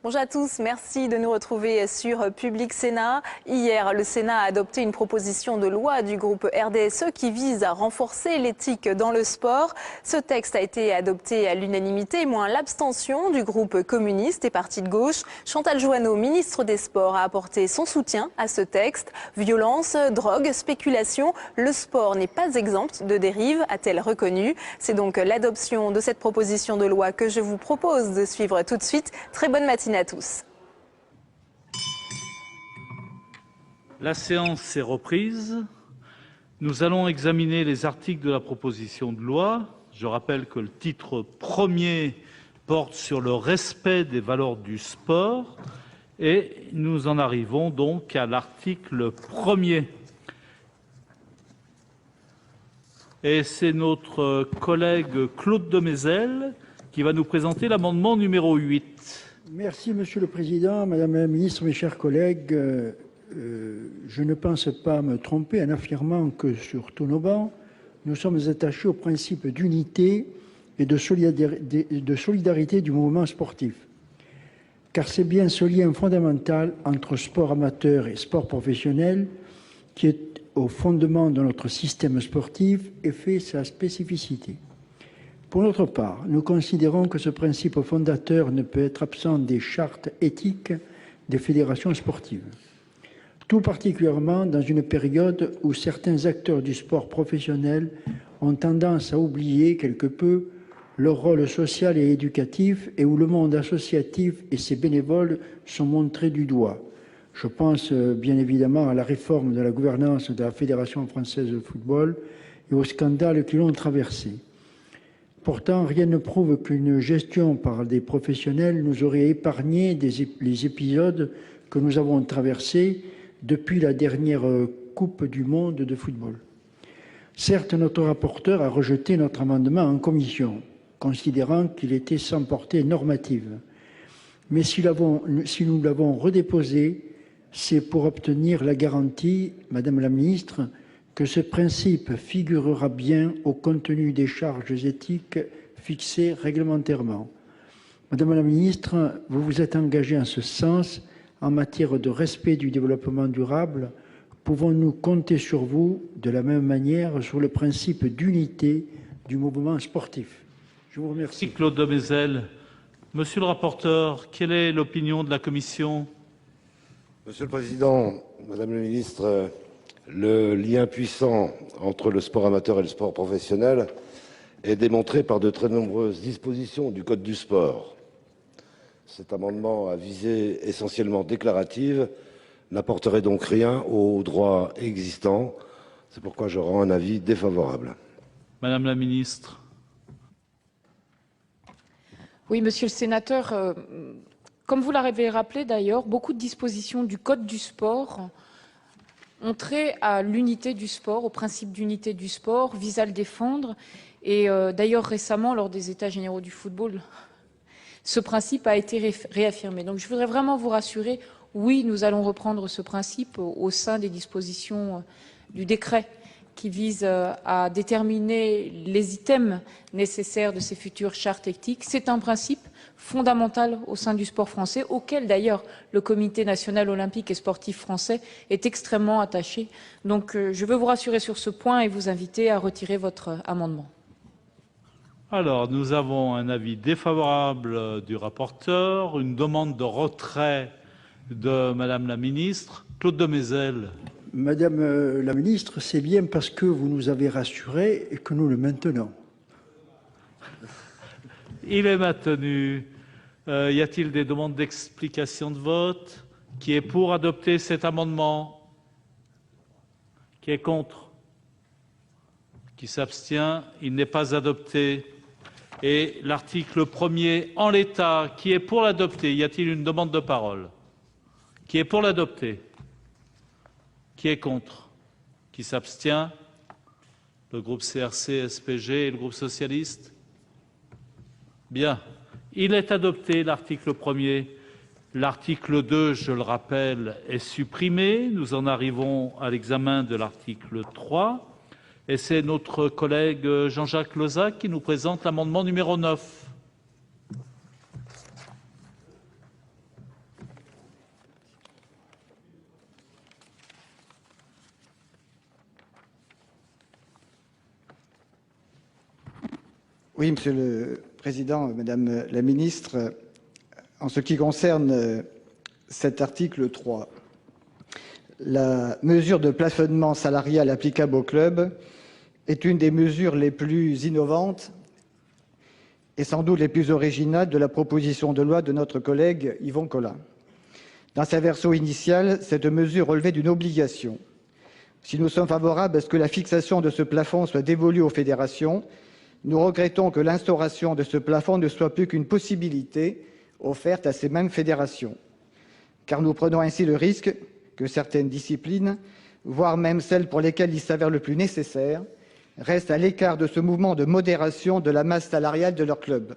Bonjour à tous, merci de nous retrouver sur Public Sénat. Hier, le Sénat a adopté une proposition de loi du groupe RDSE qui vise à renforcer l'éthique dans le sport. Ce texte a été adopté à l'unanimité, moins l'abstention du groupe communiste et parti de gauche. Chantal Jouanneau, ministre des Sports, a apporté son soutien à ce texte. Violence, drogue, spéculation, le sport n'est pas exempt de dérives, a-t-elle reconnu. C'est donc l'adoption de cette proposition de loi que je vous propose de suivre tout de suite. Très bonne matinée à tous. La séance est reprise. Nous allons examiner les articles de la proposition de loi. Je rappelle que le titre premier porte sur le respect des valeurs du sport et nous en arrivons donc à l'article premier. Et c'est notre collègue Claude Demézel qui va nous présenter l'amendement numéro 8. Merci Monsieur le Président, Madame la Ministre, mes chers collègues. Je ne pense pas me tromper en affirmant que sur tous nos bancs, nous sommes attachés au principe d'unité et de solidarité du mouvement sportif. Car c'est bien ce lien fondamental entre sport amateur et sport professionnel qui est au fondement de notre système sportif et fait sa spécificité. Pour notre part, nous considérons que ce principe fondateur ne peut être absent des chartes éthiques des fédérations sportives. Tout particulièrement dans une période où certains acteurs du sport professionnel ont tendance à oublier quelque peu leur rôle social et éducatif et où le monde associatif et ses bénévoles sont montrés du doigt. Je pense bien évidemment à la réforme de la gouvernance de la Fédération française de football et aux scandales qui l'ont traversée. Pourtant, rien ne prouve qu'une gestion par des professionnels nous aurait épargné les épisodes que nous avons traversés depuis la dernière Coupe du monde de football. Certes, notre rapporteur a rejeté notre amendement en commission, considérant qu'il était sans portée normative. Mais si nous l'avons redéposé, c'est pour obtenir la garantie, Madame la Ministre, que ce principe figurera bien au contenu des charges éthiques fixées réglementairement. Madame la Ministre, vous vous êtes engagée en ce sens en matière de respect du développement durable. Pouvons-nous compter sur vous de la même manière sur le principe d'unité du mouvement sportif? Je vous remercie. Merci Claude Demézel. Monsieur le rapporteur, quelle est l'opinion de la Commission? Monsieur le Président, Madame la Ministre, le lien puissant entre le sport amateur et le sport professionnel est démontré par de très nombreuses dispositions du Code du sport. Cet amendement à visée essentiellement déclarative n'apporterait donc rien aux droits existants. C'est pourquoi je rends un avis défavorable. Madame la Ministre. Oui, Monsieur le Sénateur, comme vous l'avez rappelé d'ailleurs, beaucoup de dispositions du Code du sport ont trait à l'unité du sport, au principe d'unité du sport, visent à le défendre. Et d'ailleurs, récemment, lors des États généraux du football, ce principe a été réaffirmé. Donc je voudrais vraiment vous rassurer, oui, nous allons reprendre ce principe au sein des dispositions du décret qui vise à déterminer les items nécessaires de ces futures chartes éthiques. C'est un principe fondamental au sein du sport français, auquel d'ailleurs le Comité national olympique et sportif français est extrêmement attaché. Donc je veux vous rassurer sur ce point et vous inviter à retirer votre amendement. Alors, nous avons un avis défavorable du rapporteur, une demande de retrait de Madame la Ministre. Claude Demézel. Madame la Ministre, c'est bien parce que vous nous avez rassurés et que nous le maintenons. Il est maintenu. Y a-t-il des demandes d'explication de vote? Qui est pour adopter cet amendement? Qui est contre? Qui s'abstient? Il n'est pas adopté. Et l'article 1er en l'état, qui est pour l'adopter? Y a-t-il une demande de parole? Qui est pour l'adopter? Qui est contre? Qui s'abstient? Le groupe CRC, SPG et le groupe socialiste? Bien. Il est adopté, l'article 1er. L'article 2, je le rappelle, est supprimé. Nous en arrivons à l'examen de l'article 3. Et c'est notre collègue Jean-Jacques Lozach qui nous présente l'amendement numéro 9. Oui, Monsieur le Président, Madame la Ministre, en ce qui concerne cet article 3, la mesure de plafonnement salarial applicable au club est une des mesures les plus innovantes et sans doute les plus originales de la proposition de loi de notre collègue Yvon Collin. Dans sa version initiale, cette mesure relevait d'une obligation. Si nous sommes favorables à ce que la fixation de ce plafond soit dévolue aux fédérations, nous regrettons que l'instauration de ce plafond ne soit plus qu'une possibilité offerte à ces mêmes fédérations, car nous prenons ainsi le risque que certaines disciplines, voire même celles pour lesquelles il s'avère le plus nécessaire, restent à l'écart de ce mouvement de modération de la masse salariale de leur club.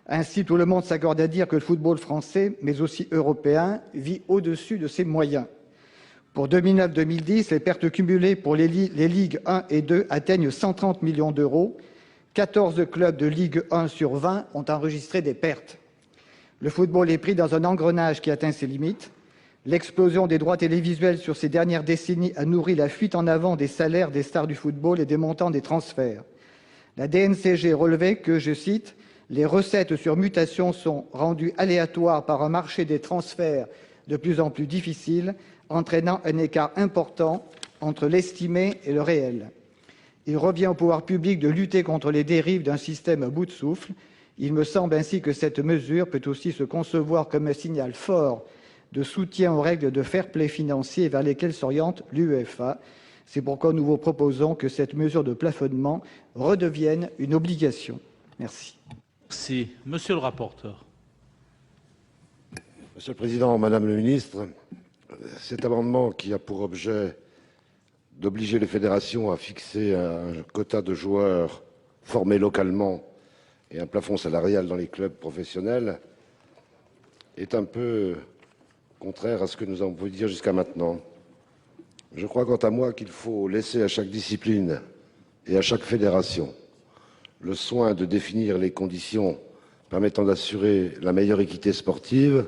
Ainsi, tout le monde s'accorde à dire que le football français, mais aussi européen, vit au-dessus de ses moyens. Pour 2009-2010, les pertes cumulées pour les Ligues 1 et 2 atteignent 130 millions d'euros. 14 clubs de Ligue 1 sur 20 ont enregistré des pertes. Le football est pris dans un engrenage qui atteint ses limites. L'explosion des droits télévisuels sur ces dernières décennies a nourri la fuite en avant des salaires des stars du football et des montants des transferts. La DNCG relevait que, je cite, « les recettes sur mutation sont rendues aléatoires par un marché des transferts de plus en plus difficile, entraînant un écart important entre l'estimé et le réel. Il revient au pouvoir public de lutter contre les dérives d'un système à bout de souffle. Il me semble ainsi que cette mesure peut aussi se concevoir comme un signal fort de soutien aux règles de fair-play financier vers lesquelles s'oriente l'UEFA. C'est pourquoi nous vous proposons que cette mesure de plafonnement redevienne une obligation. Merci. Merci. Monsieur le rapporteur. Monsieur le Président, Madame le Ministre, cet amendement qui a pour objet d'obliger les fédérations à fixer un quota de joueurs formés localement et un plafond salarial dans les clubs professionnels est un peu contraire à ce que nous avons pu dire jusqu'à maintenant. Je crois quant à moi qu'il faut laisser à chaque discipline et à chaque fédération le soin de définir les conditions permettant d'assurer la meilleure équité sportive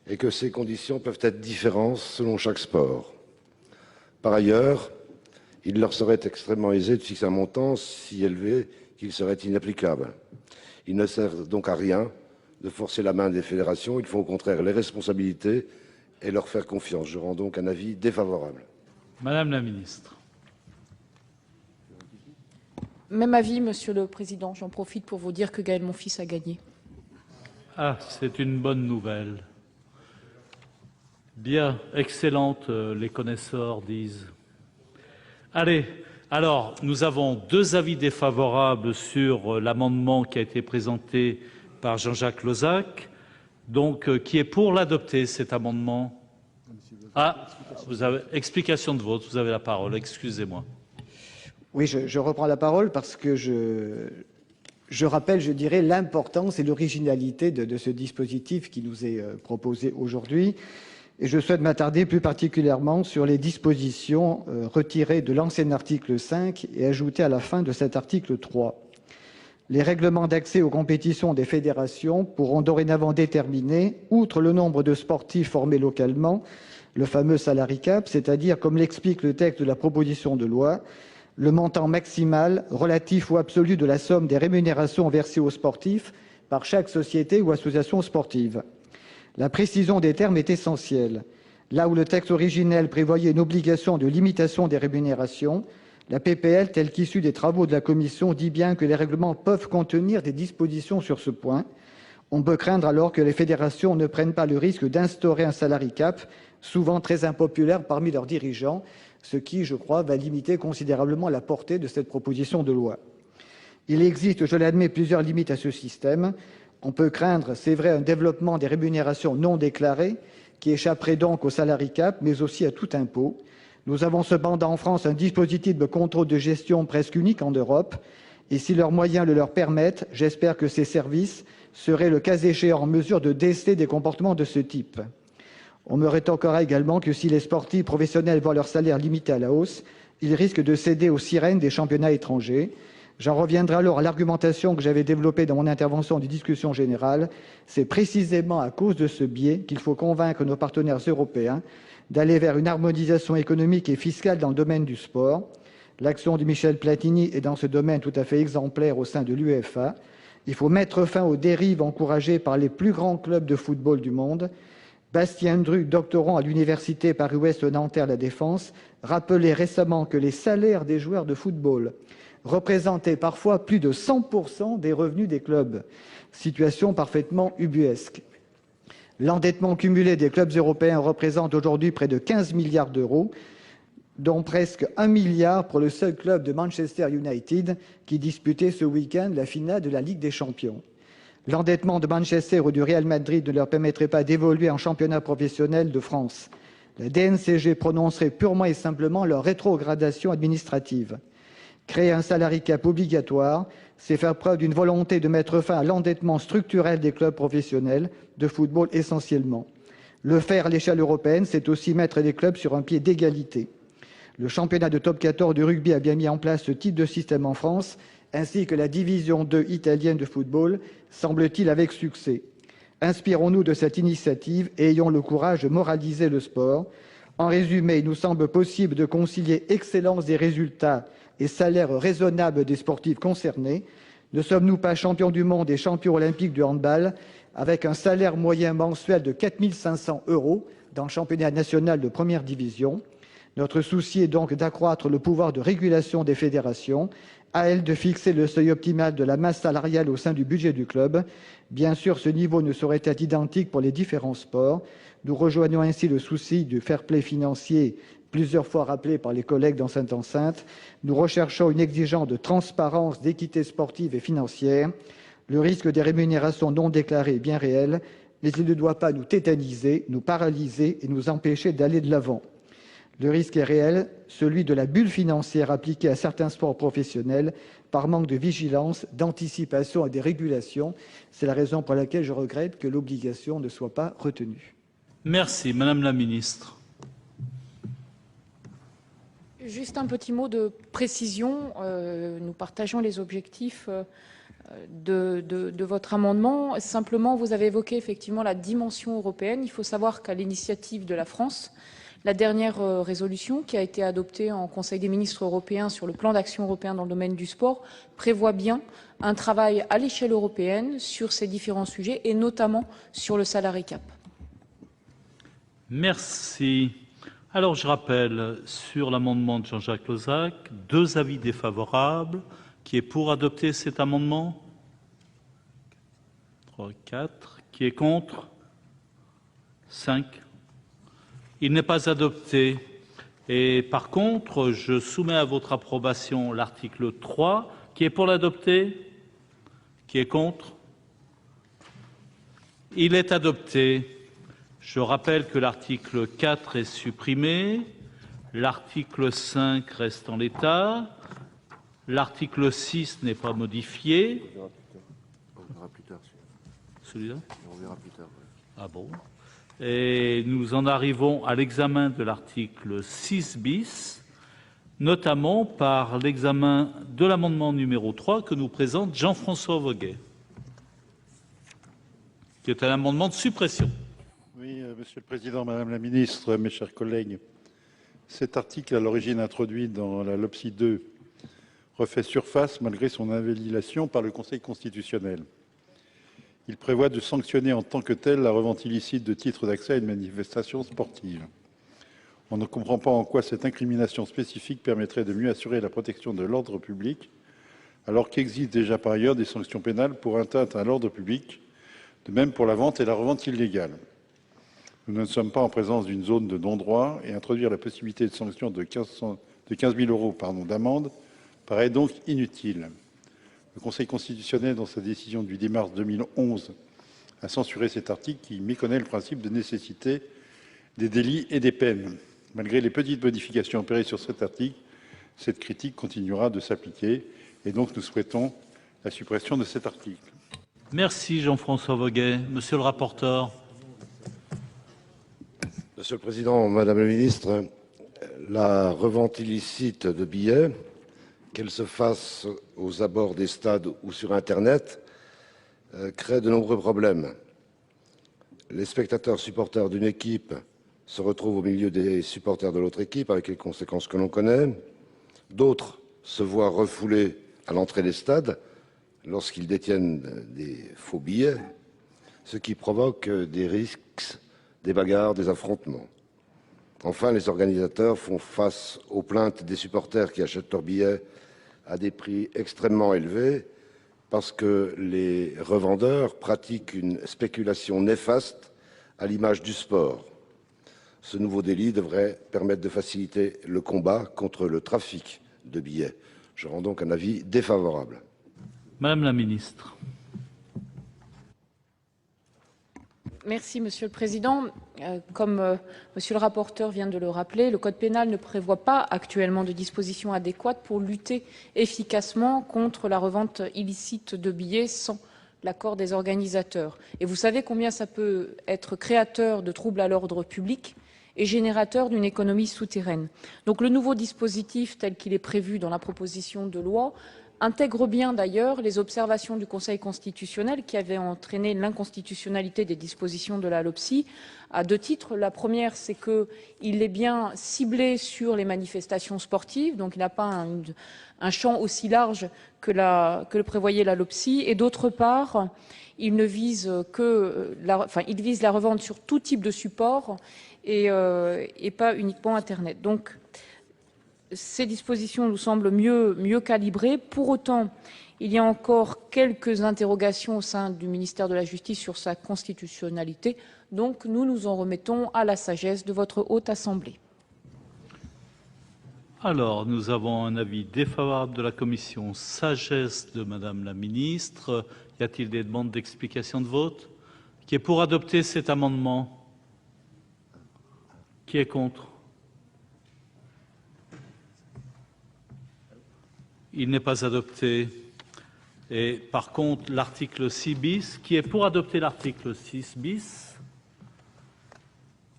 et que ces conditions peuvent être différentes selon chaque sport. Par ailleurs, il leur serait extrêmement aisé de fixer un montant si élevé qu'il serait inapplicable. Il ne sert donc à rien de forcer la main des fédérations, il faut au contraire les responsabiliser et leur faire confiance. Je rends donc un avis défavorable. Madame la Ministre. Même avis, Monsieur le Président. J'en profite pour vous dire que Gaël Monfils a gagné. Ah, c'est une bonne nouvelle. Bien, excellente, les connaisseurs disent. Allez, alors, nous avons deux avis défavorables sur l'amendement qui a été présenté par Jean-Jacques Lozach. Donc, qui est pour l'adopter, cet amendement? Ah, vous avez explication de vote, vous avez la parole, excusez-moi. Oui, je reprends la parole parce que je rappelle, je dirais, l'importance et l'originalité de ce dispositif qui nous est proposé aujourd'hui. Et je souhaite m'attarder plus particulièrement sur les dispositions retirées de l'ancien article 5 et ajoutées à la fin de cet article 3. Les règlements d'accès aux compétitions des fédérations pourront dorénavant déterminer, outre le nombre de sportifs formés localement, le fameux salary cap, c'est-à-dire, comme l'explique le texte de la proposition de loi, le montant maximal relatif ou absolu de la somme des rémunérations versées aux sportifs par chaque société ou association sportive. La précision des termes est essentielle. Là où le texte originel prévoyait une obligation de limitation des rémunérations, la PPL, telle qu'issue des travaux de la Commission, dit bien que les règlements peuvent contenir des dispositions sur ce point. On peut craindre alors que les fédérations ne prennent pas le risque d'instaurer un salary cap, souvent très impopulaire parmi leurs dirigeants, ce qui, je crois, va limiter considérablement la portée de cette proposition de loi. Il existe, je l'admets, plusieurs limites à ce système. On peut craindre, c'est vrai, un développement des rémunérations non déclarées, qui échapperait donc au salary cap, mais aussi à tout impôt. Nous avons cependant en France un dispositif de contrôle de gestion presque unique en Europe, et si leurs moyens le leur permettent, j'espère que ces services serait le cas échéant en mesure de déceler des comportements de ce type. On me rétorquera également que si les sportifs professionnels voient leur salaire limité à la hausse, ils risquent de céder aux sirènes des championnats étrangers. J'en reviendrai alors à l'argumentation que j'avais développée dans mon intervention de discussion générale. C'est précisément à cause de ce biais qu'il faut convaincre nos partenaires européens d'aller vers une harmonisation économique et fiscale dans le domaine du sport. L'action de Michel Platini est dans ce domaine tout à fait exemplaire au sein de l'UEFA. Il faut mettre fin aux dérives encouragées par les plus grands clubs de football du monde. Bastien Drue, doctorant à l'université Paris-Ouest Nanterre La Défense, rappelait récemment que les salaires des joueurs de football représentaient parfois plus de 100% des revenus des clubs. Situation parfaitement ubuesque. L'endettement cumulé des clubs européens représente aujourd'hui près de 15 milliards d'euros, dont presque 1 milliard pour le seul club de Manchester United qui disputait ce week-end la finale de la Ligue des Champions. L'endettement de Manchester ou du Real Madrid ne leur permettrait pas d'évoluer en championnat professionnel de France. La DNCG prononcerait purement et simplement leur rétrogradation administrative. Créer un salary cap obligatoire, c'est faire preuve d'une volonté de mettre fin à l'endettement structurel des clubs professionnels, de football essentiellement. Le faire à l'échelle européenne, c'est aussi mettre les clubs sur un pied d'égalité. Le championnat de top 14 du rugby a bien mis en place ce type de système en France, ainsi que la division 2 italienne de football, semble-t-il avec succès. Inspirons-nous de cette initiative et ayons le courage de moraliser le sport. En résumé, il nous semble possible de concilier excellence des résultats et salaire raisonnable des sportifs concernés. Ne sommes-nous pas champions du monde et champions olympiques du handball, avec un salaire moyen mensuel de 4 500 € dans le championnat national de première division? Notre souci est donc d'accroître le pouvoir de régulation des fédérations, à elles de fixer le seuil optimal de la masse salariale au sein du budget du club. Bien sûr, ce niveau ne saurait être identique pour les différents sports. Nous rejoignons ainsi le souci du fair-play financier, plusieurs fois rappelé par les collègues dans cette enceinte. Nous recherchons une exigence de transparence, d'équité sportive et financière. Le risque des rémunérations non déclarées est bien réel, mais il ne doit pas nous tétaniser, nous paralyser et nous empêcher d'aller de l'avant. Le risque est réel, celui de la bulle financière appliquée à certains sports professionnels par manque de vigilance, d'anticipation et de régulation. C'est la raison pour laquelle je regrette que l'obligation ne soit pas retenue. Merci. Madame la ministre. Juste un petit mot de précision. Nous partageons les objectifs de votre amendement. Simplement, vous avez évoqué effectivement la dimension européenne. Il faut savoir qu'à l'initiative de la France, la dernière résolution qui a été adoptée en Conseil des ministres européens sur le plan d'action européen dans le domaine du sport prévoit bien un travail à l'échelle européenne sur ces différents sujets et notamment sur le salary cap. Merci. Alors, je rappelle sur l'amendement de Jean-Jacques Lozach, 2 avis défavorables. Qui est pour adopter cet amendement? 3, 4. Qui est contre? 5. Il n'est pas adopté. Et par contre, je soumets à votre approbation l'article 3. Qui est pour l'adopter? Qui est contre? Il est adopté. Je rappelle que l'article 4 est supprimé. L'article 5 reste en l'état. L'article 6 n'est pas modifié. On verra plus tard. Celui-là? On verra plus tard. Ah bon? Et nous en arrivons à l'examen de l'article 6 bis, notamment par l'examen de l'amendement numéro 3 que nous présente Jean-François Voguet, qui est un amendement de suppression. Oui, Monsieur le Président, Madame la Ministre, mes chers collègues, cet article, à l'origine introduit dans la LOPSI 2, refait surface malgré son invalidation par le Conseil constitutionnel. Il prévoit de sanctionner en tant que tel la revente illicite de titres d'accès à une manifestation sportive. On ne comprend pas en quoi cette incrimination spécifique permettrait de mieux assurer la protection de l'ordre public, alors qu'existent déjà par ailleurs des sanctions pénales pour atteinte à l'ordre public, de même pour la vente et la revente illégale. Nous ne sommes pas en présence d'une zone de non-droit et introduire la possibilité de sanctions de 15 000 € d'amende paraît donc inutile. Le Conseil constitutionnel, dans sa décision du 10 mars 2011, a censuré cet article qui méconnaît le principe de nécessité des délits et des peines. Malgré les petites modifications opérées sur cet article, cette critique continuera de s'appliquer et donc nous souhaitons la suppression de cet article. Merci Jean-François Voguet. Monsieur le rapporteur. Monsieur le Président, Madame la Ministre, la revente illicite de billets, qu'elle se fasse aux abords des stades ou sur Internet, crée de nombreux problèmes. Les spectateurs supporters d'une équipe se retrouvent au milieu des supporters de l'autre équipe, avec les conséquences que l'on connaît. D'autres se voient refoulés à l'entrée des stades lorsqu'ils détiennent des faux billets, ce qui provoque des risques, des bagarres, des affrontements. Enfin, les organisateurs font face aux plaintes des supporters qui achètent leurs billets à des prix extrêmement élevés parce que les revendeurs pratiquent une spéculation néfaste à l'image du sport. Ce nouveau délit devrait permettre de faciliter le combat contre le trafic de billets. Je rends donc un avis défavorable. Madame la Ministre. Merci, Monsieur le Président. Comme Monsieur le rapporteur vient de le rappeler, le Code pénal ne prévoit pas actuellement de dispositions adéquates pour lutter efficacement contre la revente illicite de billets sans l'accord des organisateurs. Et vous savez combien ça peut être créateur de troubles à l'ordre public et générateur d'une économie souterraine. Donc le nouveau dispositif tel qu'il est prévu dans la proposition de loi intègre bien d'ailleurs les observations du Conseil constitutionnel qui avait entraîné l'inconstitutionnalité des dispositions de la LOPSI à deux titres. La première, c'est qu'il est bien ciblé sur les manifestations sportives, donc il n'a pas un champ aussi large que le prévoyait la LOPSI. Et d'autre part, il ne vise il vise la revente sur tout type de support et pas uniquement Internet. Donc, ces dispositions nous semblent mieux calibrées. Pour autant, il y a encore quelques interrogations au sein du ministère de la Justice sur sa constitutionnalité. Donc, nous nous en remettons à la sagesse de votre Haute Assemblée. Alors, nous avons un avis défavorable de la Commission, sagesse de Madame la Ministre. Y a-t-il des demandes d'explication de vote? Qui est pour adopter cet amendement? Qui est contre? Il n'est pas adopté. Et par contre, l'article 6 bis, qui est pour adopter l'article 6 bis?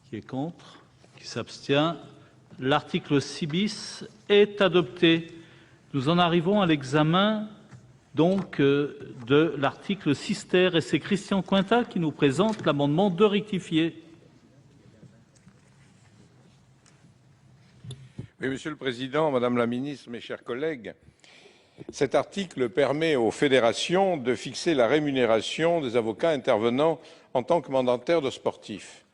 Qui est contre? Qui s'abstient? L'article 6 bis est adopté. Nous en arrivons à l'examen donc de l'article 6 ter et c'est Christian Cointat qui nous présente l'amendement de rectifier. Oui, Monsieur le Président, Madame la Ministre, mes chers collègues, cet article permet aux fédérations de fixer la rémunération des avocats intervenant en tant que mandataires de sportifs.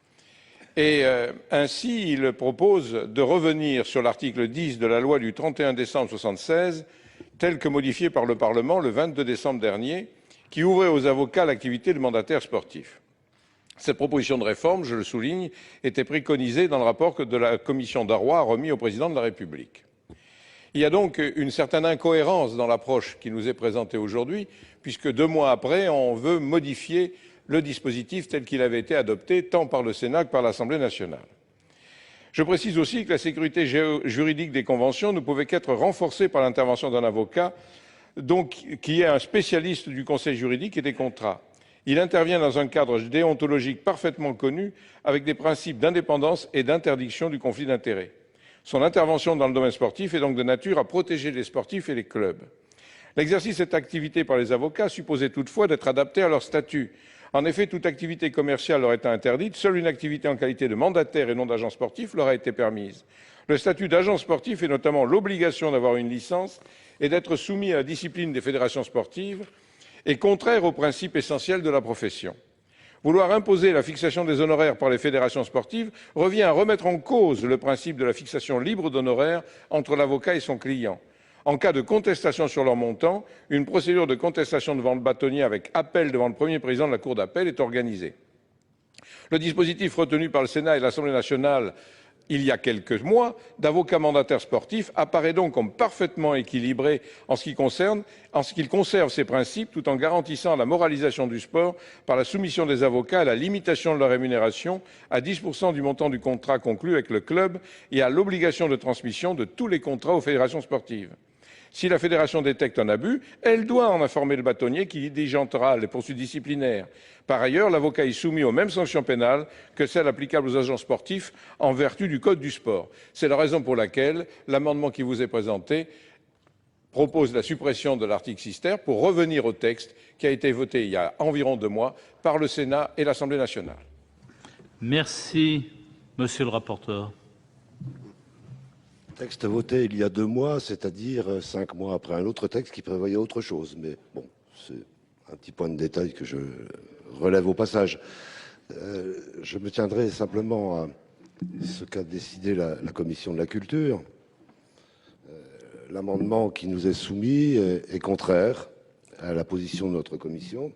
Et ainsi, il propose de revenir sur l'article 10 de la loi du 31 décembre 1976, tel que modifié par le Parlement le 22 décembre dernier, qui ouvrait aux avocats l'activité de mandataire sportif. Cette proposition de réforme, je le souligne, était préconisée dans le rapport que de la commission Darrois a remis au président de la République. Il y a donc une certaine incohérence dans l'approche qui nous est présentée aujourd'hui, puisque 2 mois après, on veut modifier le dispositif tel qu'il avait été adopté tant par le Sénat que par l'Assemblée nationale. Je précise aussi que la sécurité juridique des conventions ne pouvait qu'être renforcée par l'intervention d'un avocat qui est un spécialiste du conseil juridique et des contrats. Il intervient dans un cadre déontologique parfaitement connu, avec des principes d'indépendance et d'interdiction du conflit d'intérêts. Son intervention dans le domaine sportif est donc de nature à protéger les sportifs et les clubs. L'exercice de cette activité par les avocats supposait toutefois d'être adapté à leur statut. En effet, toute activité commerciale leur était interdite, seule une activité en qualité de mandataire et non d'agent sportif leur a été permise. Le statut d'agent sportif est notamment l'obligation d'avoir une licence et d'être soumis à la discipline des fédérations sportives est contraire aux principes essentiels de la profession. Vouloir imposer la fixation des honoraires par les fédérations sportives revient à remettre en cause le principe de la fixation libre d'honoraires entre l'avocat et son client. En cas de contestation sur leur montant, une procédure de contestation devant le bâtonnier avec appel devant le premier président de la Cour d'appel est organisée. Le dispositif retenu par le Sénat et l'Assemblée nationale il y a quelques mois d'avocats mandataires sportifs apparaît donc comme parfaitement équilibré en ce qu'il conserve ses principes tout en garantissant la moralisation du sport par la soumission des avocats à la limitation de leur rémunération à 10% du montant du contrat conclu avec le club et à l'obligation de transmission de tous les contrats aux fédérations sportives. Si la fédération détecte un abus, elle doit en informer le bâtonnier qui diligentera les poursuites disciplinaires. Par ailleurs, l'avocat est soumis aux mêmes sanctions pénales que celles applicables aux agents sportifs en vertu du Code du sport. C'est la raison pour laquelle l'amendement qui vous est présenté propose la suppression de l'article 6 ter pour revenir au texte qui a été voté il y a environ 2 mois par le Sénat et l'Assemblée nationale. Merci, monsieur le rapporteur. Texte voté il y a 2 mois, c'est-à-dire 5 mois après un autre texte qui prévoyait autre chose. Mais bon, c'est un petit point de détail que je relève au passage. Je me tiendrai simplement à ce qu'a décidé la commission de la culture. L'amendement qui nous est soumis est contraire à la position de notre commission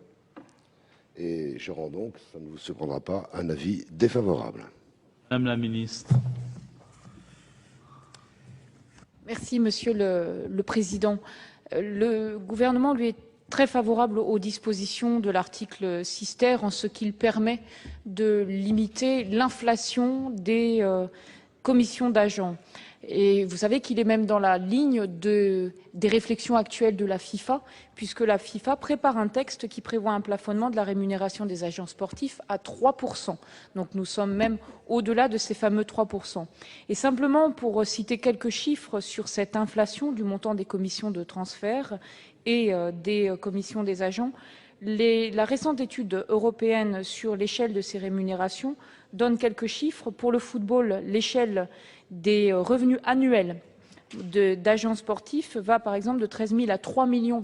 et je rends donc, ça ne vous surprendra pas, un avis défavorable. Madame la ministre. Merci, Monsieur le Président. Le gouvernement, lui, est très favorable aux dispositions de l'article 6 ter en ce qu'il permet de limiter l'inflation des commissions d'agents. Et vous savez qu'il est même dans la ligne des réflexions actuelles de la FIFA, puisque la FIFA prépare un texte qui prévoit un plafonnement de la rémunération des agents sportifs à 3%. Donc nous sommes même au-delà de ces fameux 3%. Et simplement pour citer quelques chiffres sur cette inflation du montant des commissions de transfert et des commissions des agents, la récente étude européenne sur l'échelle de ces rémunérations donne quelques chiffres. Pour le football, l'échelle des revenus annuels d'agents sportifs va par exemple de 13 000 à 3,7 millions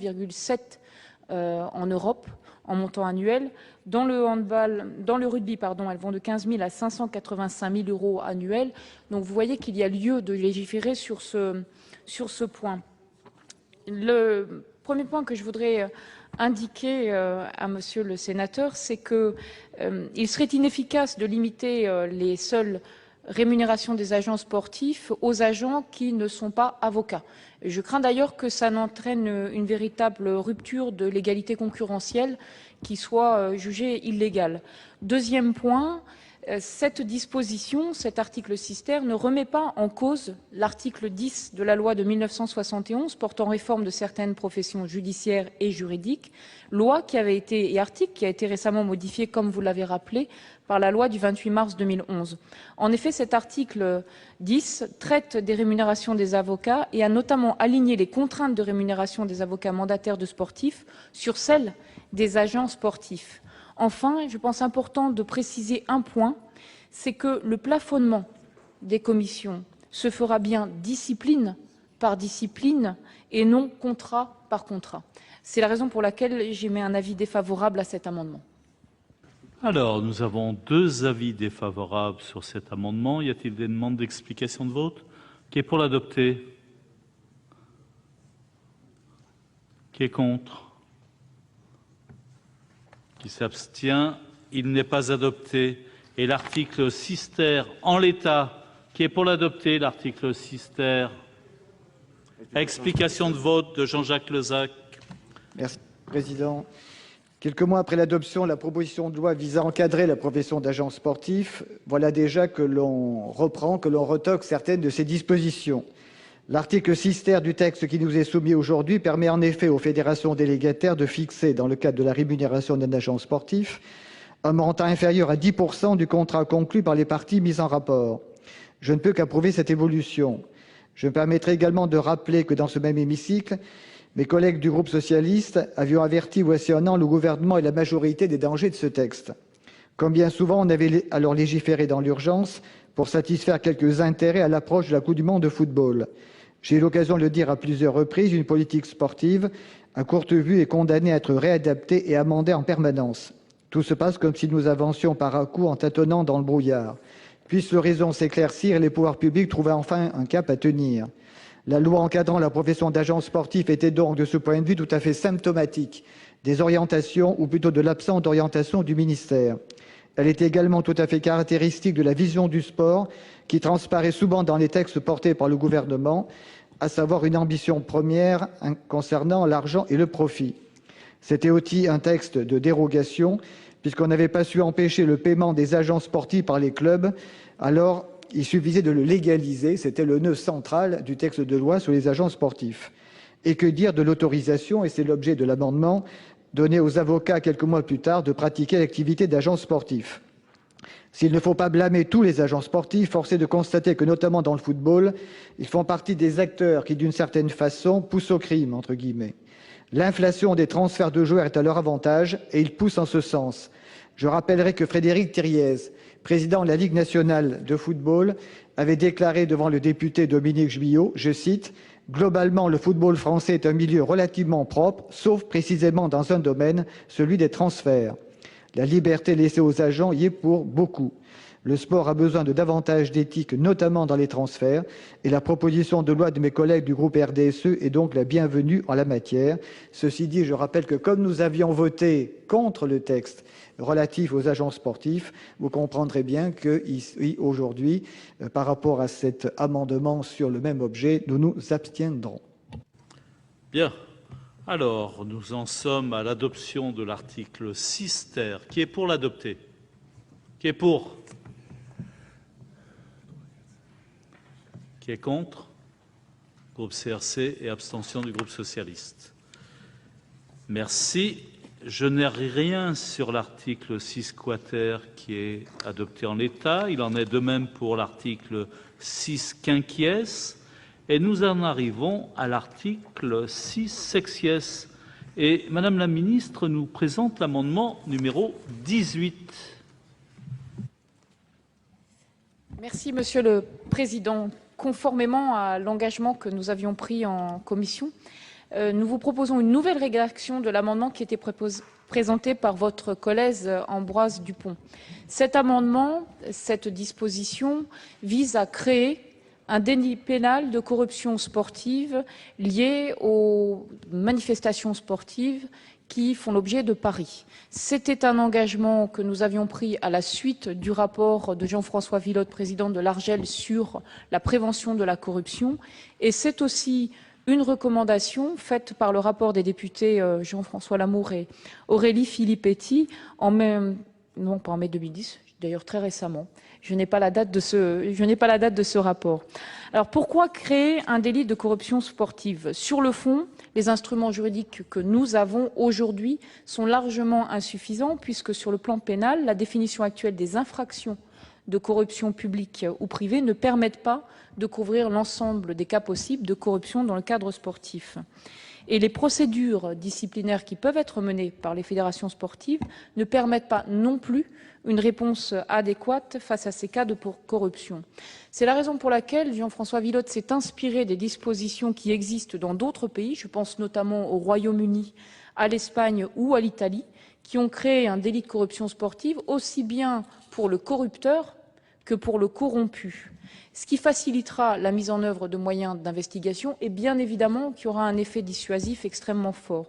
en Europe en montant annuel. Dans le rugby, elles vont de 15 000 à 585 000 euros annuels. Donc vous voyez qu'il y a lieu de légiférer sur ce point. Le premier point que je voudrais indiquer à Monsieur le sénateur, c'est qu'il serait inefficace de limiter les seules rémunération des agents sportifs aux agents qui ne sont pas avocats. Je crains d'ailleurs que ça n'entraîne une véritable rupture de l'égalité concurrentielle qui soit jugée illégale. Deuxième point, cette disposition, cet article 6 ter, ne remet pas en cause l'article 10 de la loi de 1971 portant réforme de certaines professions judiciaires et juridiques, loi et article qui a été récemment modifié, comme vous l'avez rappelé, par la loi du 28 mars 2011. En effet, cet article 10 traite des rémunérations des avocats et a notamment aligné les contraintes de rémunération des avocats mandataires de sportifs sur celles des agents sportifs. Enfin, je pense important de préciser un point, c'est que le plafonnement des commissions se fera bien discipline par discipline et non contrat par contrat. C'est la raison pour laquelle j'émets un avis défavorable à cet amendement. Alors, nous avons 2 avis défavorables sur cet amendement. Y a-t-il des demandes d'explication de vote? Qui est pour l'adopter? Qui est contre? Qui s'abstient? Il n'est pas adopté. Et l'article 6 ter en l'état, qui est pour l'adopter, l'article 6 ter. Explication de vote de Jean-Jacques Lezach. Merci, Président. Quelques mois après l'adoption de la proposition de loi visant à encadrer la profession d'agent sportif, voilà déjà que l'on retoque certaines de ses dispositions. L'article 6 ter du texte qui nous est soumis aujourd'hui permet en effet aux fédérations délégataires de fixer, dans le cadre de la rémunération d'un agent sportif, un montant inférieur à 10% du contrat conclu par les parties mises en rapport. Je ne peux qu'approuver cette évolution. Je me permettrai également de rappeler que dans ce même hémicycle, mes collègues du groupe socialiste avaient averti voici un an le gouvernement et la majorité des dangers de ce texte. Comme bien souvent, on avait alors légiféré dans l'urgence pour satisfaire quelques intérêts à l'approche de la Coupe du monde de football. J'ai eu l'occasion de le dire à plusieurs reprises, une politique sportive à courte vue est condamnée à être réadaptée et amendée en permanence. Tout se passe comme si nous avancions par à-coups en tâtonnant dans le brouillard. Puisse l'horizon s'éclaircir et les pouvoirs publics trouver enfin un cap à tenir. La loi encadrant la profession d'agent sportif était donc, de ce point de vue, tout à fait symptomatique des orientations, ou plutôt de l'absence d'orientation du ministère. Elle est également tout à fait caractéristique de la vision du sport qui transparaît souvent dans les textes portés par le gouvernement, à savoir une ambition première concernant l'argent et le profit. C'était aussi un texte de dérogation, puisqu'on n'avait pas su empêcher le paiement des agents sportifs par les clubs, alors il suffisait de le légaliser, c'était le nœud central du texte de loi sur les agents sportifs. Et que dire de l'autorisation, et c'est l'objet de l'amendement, donnée aux avocats quelques mois plus tard de pratiquer l'activité d'agent sportif? S'il ne faut pas blâmer tous les agents sportifs, force est de constater que, notamment dans le football, ils font partie des acteurs qui, d'une certaine façon, poussent au crime, entre guillemets. L'inflation des transferts de joueurs est à leur avantage et ils poussent en ce sens. Je rappellerai que Frédéric Thiriez, président de la Ligue nationale de football, avait déclaré devant le député Dominique Juillot, je cite, « Globalement, le football français est un milieu relativement propre, sauf précisément dans un domaine, celui des transferts. La liberté laissée aux agents y est pour beaucoup. Le sport a besoin de davantage d'éthique, notamment dans les transferts, et la proposition de loi de mes collègues du groupe RDSE est donc la bienvenue en la matière. Ceci dit, je rappelle que comme nous avions voté contre le texte relatif aux agents sportifs, vous comprendrez bien qu'aujourd'hui, par rapport à cet amendement sur le même objet, nous nous abstiendrons. Bien. Alors, nous en sommes à l'adoption de l'article 6 ter. Qui est pour l'adopter? Qui est pour? Qui est contre? Groupe CRC et abstention du groupe socialiste. Merci. Je n'ai rien sur l'article 6 quater qui est adopté en l'état. Il en est de même pour l'article 6 quinquies. Et nous en arrivons à l'article 6 sexies. Et Madame la Ministre nous présente l'amendement numéro 18. Merci, Monsieur le Président. Conformément à l'engagement que nous avions pris en commission, nous vous proposons une nouvelle rédaction de l'amendement qui était présenté par votre collègue Ambroise Dupont. Cet amendement, cette disposition, vise à créer un délit pénal de corruption sportive lié aux manifestations sportives qui font l'objet de paris. C'était un engagement que nous avions pris à la suite du rapport de Jean-François Villeaude, président de l'Argel, sur la prévention de la corruption. Et c'est aussi une recommandation faite par le rapport des députés Jean-François Lamour et Aurélie Filippetti non pas en mai 2010, d'ailleurs très récemment. Je n'ai pas la date de ce rapport. Alors pourquoi créer un délit de corruption sportive? Sur le fond, les instruments juridiques que nous avons aujourd'hui sont largement insuffisants puisque sur le plan pénal, la définition actuelle des infractions de corruption publique ou privée ne permettent pas de couvrir l'ensemble des cas possibles de corruption dans le cadre sportif. Et les procédures disciplinaires qui peuvent être menées par les fédérations sportives ne permettent pas non plus une réponse adéquate face à ces cas de corruption. C'est la raison pour laquelle Jean-François Villeaude s'est inspiré des dispositions qui existent dans d'autres pays, je pense notamment au Royaume-Uni, à l'Espagne ou à l'Italie, qui ont créé un délit de corruption sportive aussi bien pour le corrupteur que pour le corrompu, ce qui facilitera la mise en œuvre de moyens d'investigation et bien évidemment qui aura un effet dissuasif extrêmement fort.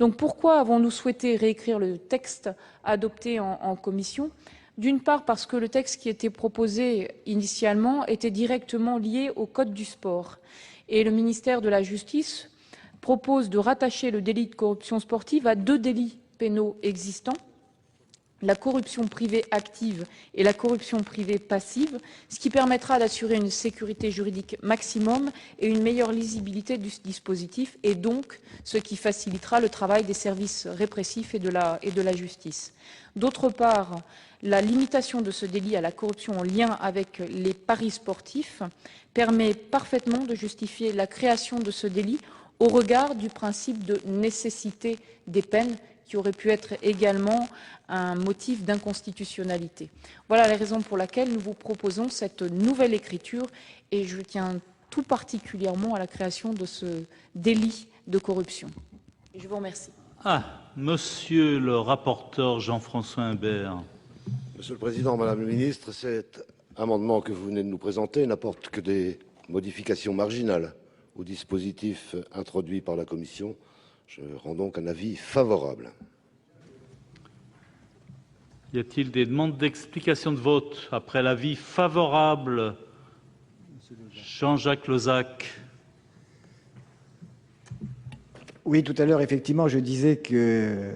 Donc pourquoi avons-nous souhaité réécrire le texte adopté en commission? D'une part parce que le texte qui était proposé initialement était directement lié au Code du sport et le ministère de la Justice propose de rattacher le délit de corruption sportive à deux délits pénaux existants, la corruption privée active et la corruption privée passive, ce qui permettra d'assurer une sécurité juridique maximum et une meilleure lisibilité du dispositif, et donc ce qui facilitera le travail des services répressifs et de la justice. D'autre part, la limitation de ce délit à la corruption en lien avec les paris sportifs permet parfaitement de justifier la création de ce délit au regard du principe de nécessité des peines qui aurait pu être également un motif d'inconstitutionnalité. Voilà les raisons pour lesquelles nous vous proposons cette nouvelle écriture et je tiens tout particulièrement à la création de ce délit de corruption. Je vous remercie. Monsieur le rapporteur Jean-François Imbert. Monsieur le Président, Madame la Ministre, cet amendement que vous venez de nous présenter n'apporte que des modifications marginales au dispositif introduit par la Commission. Je rends donc un avis favorable. Y a-t-il des demandes d'explication de vote après l'avis favorable? Jean-Jacques Lozach. Oui, tout à l'heure, effectivement, je disais que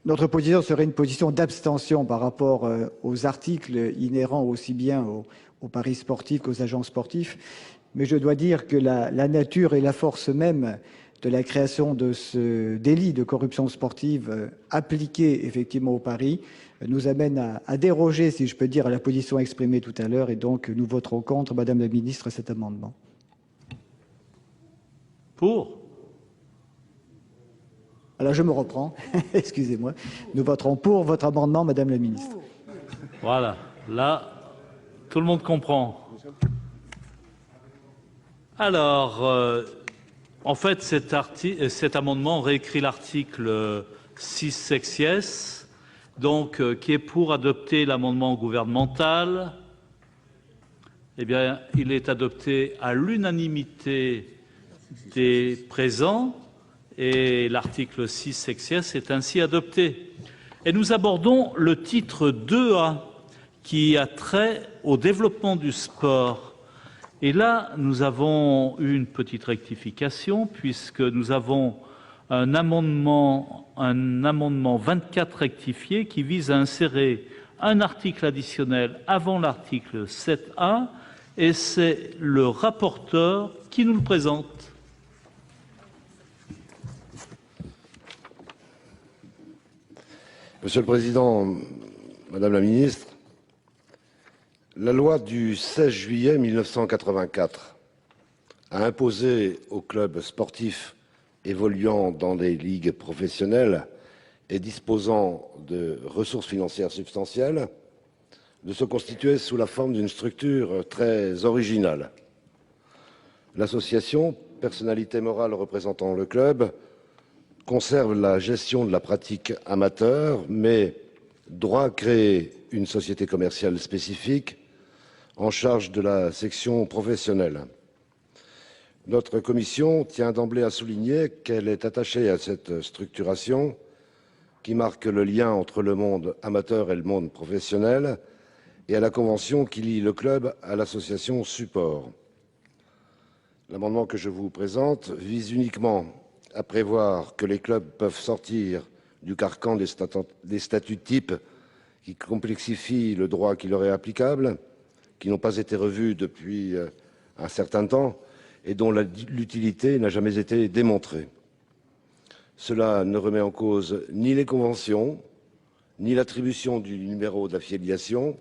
notre position serait une position d'abstention par rapport aux articles inhérents aussi bien aux paris sportifs qu'aux agents sportifs. mais je dois dire que la nature et la force même de la création de ce délit de corruption sportive appliqué effectivement au Paris nous amène à déroger, si je peux dire, à la position exprimée tout à l'heure, et donc nous voterons contre, Madame la Ministre, cet amendement. Pour? Alors je me reprends, excusez-moi. Nous voterons pour votre amendement, Madame la Ministre. Voilà, là, tout le monde comprend. Alors, en fait, cet amendement réécrit l'article 6 sexies, donc qui est pour adopter l'amendement gouvernemental. Eh bien, il est adopté à l'unanimité des présents et l'article 6 sexies est ainsi adopté. Et nous abordons le titre 2A qui a trait au développement du sport. Et là, nous avons une petite rectification puisque nous avons un amendement 24 rectifié qui vise à insérer un article additionnel avant l'article 7A et c'est le rapporteur qui nous le présente. Monsieur le Président, Madame la Ministre, la loi du 16 juillet 1984 a imposé aux clubs sportifs évoluant dans les ligues professionnelles et disposant de ressources financières substantielles de se constituer sous la forme d'une structure très originale. L'association, personnalité morale représentant le club, conserve la gestion de la pratique amateur, mais doit créer une société commerciale spécifique en charge de la section professionnelle. Notre commission tient d'emblée à souligner qu'elle est attachée à cette structuration qui marque le lien entre le monde amateur et le monde professionnel et à la convention qui lie le club à l'association support. L'amendement que je vous présente vise uniquement à prévoir que les clubs peuvent sortir du carcan des statuts types qui complexifient le droit qui leur est applicable, qui n'ont pas été revus depuis un certain temps et dont l'utilité n'a jamais été démontrée. Cela ne remet en cause ni les conventions, ni l'attribution du numéro d'affiliation,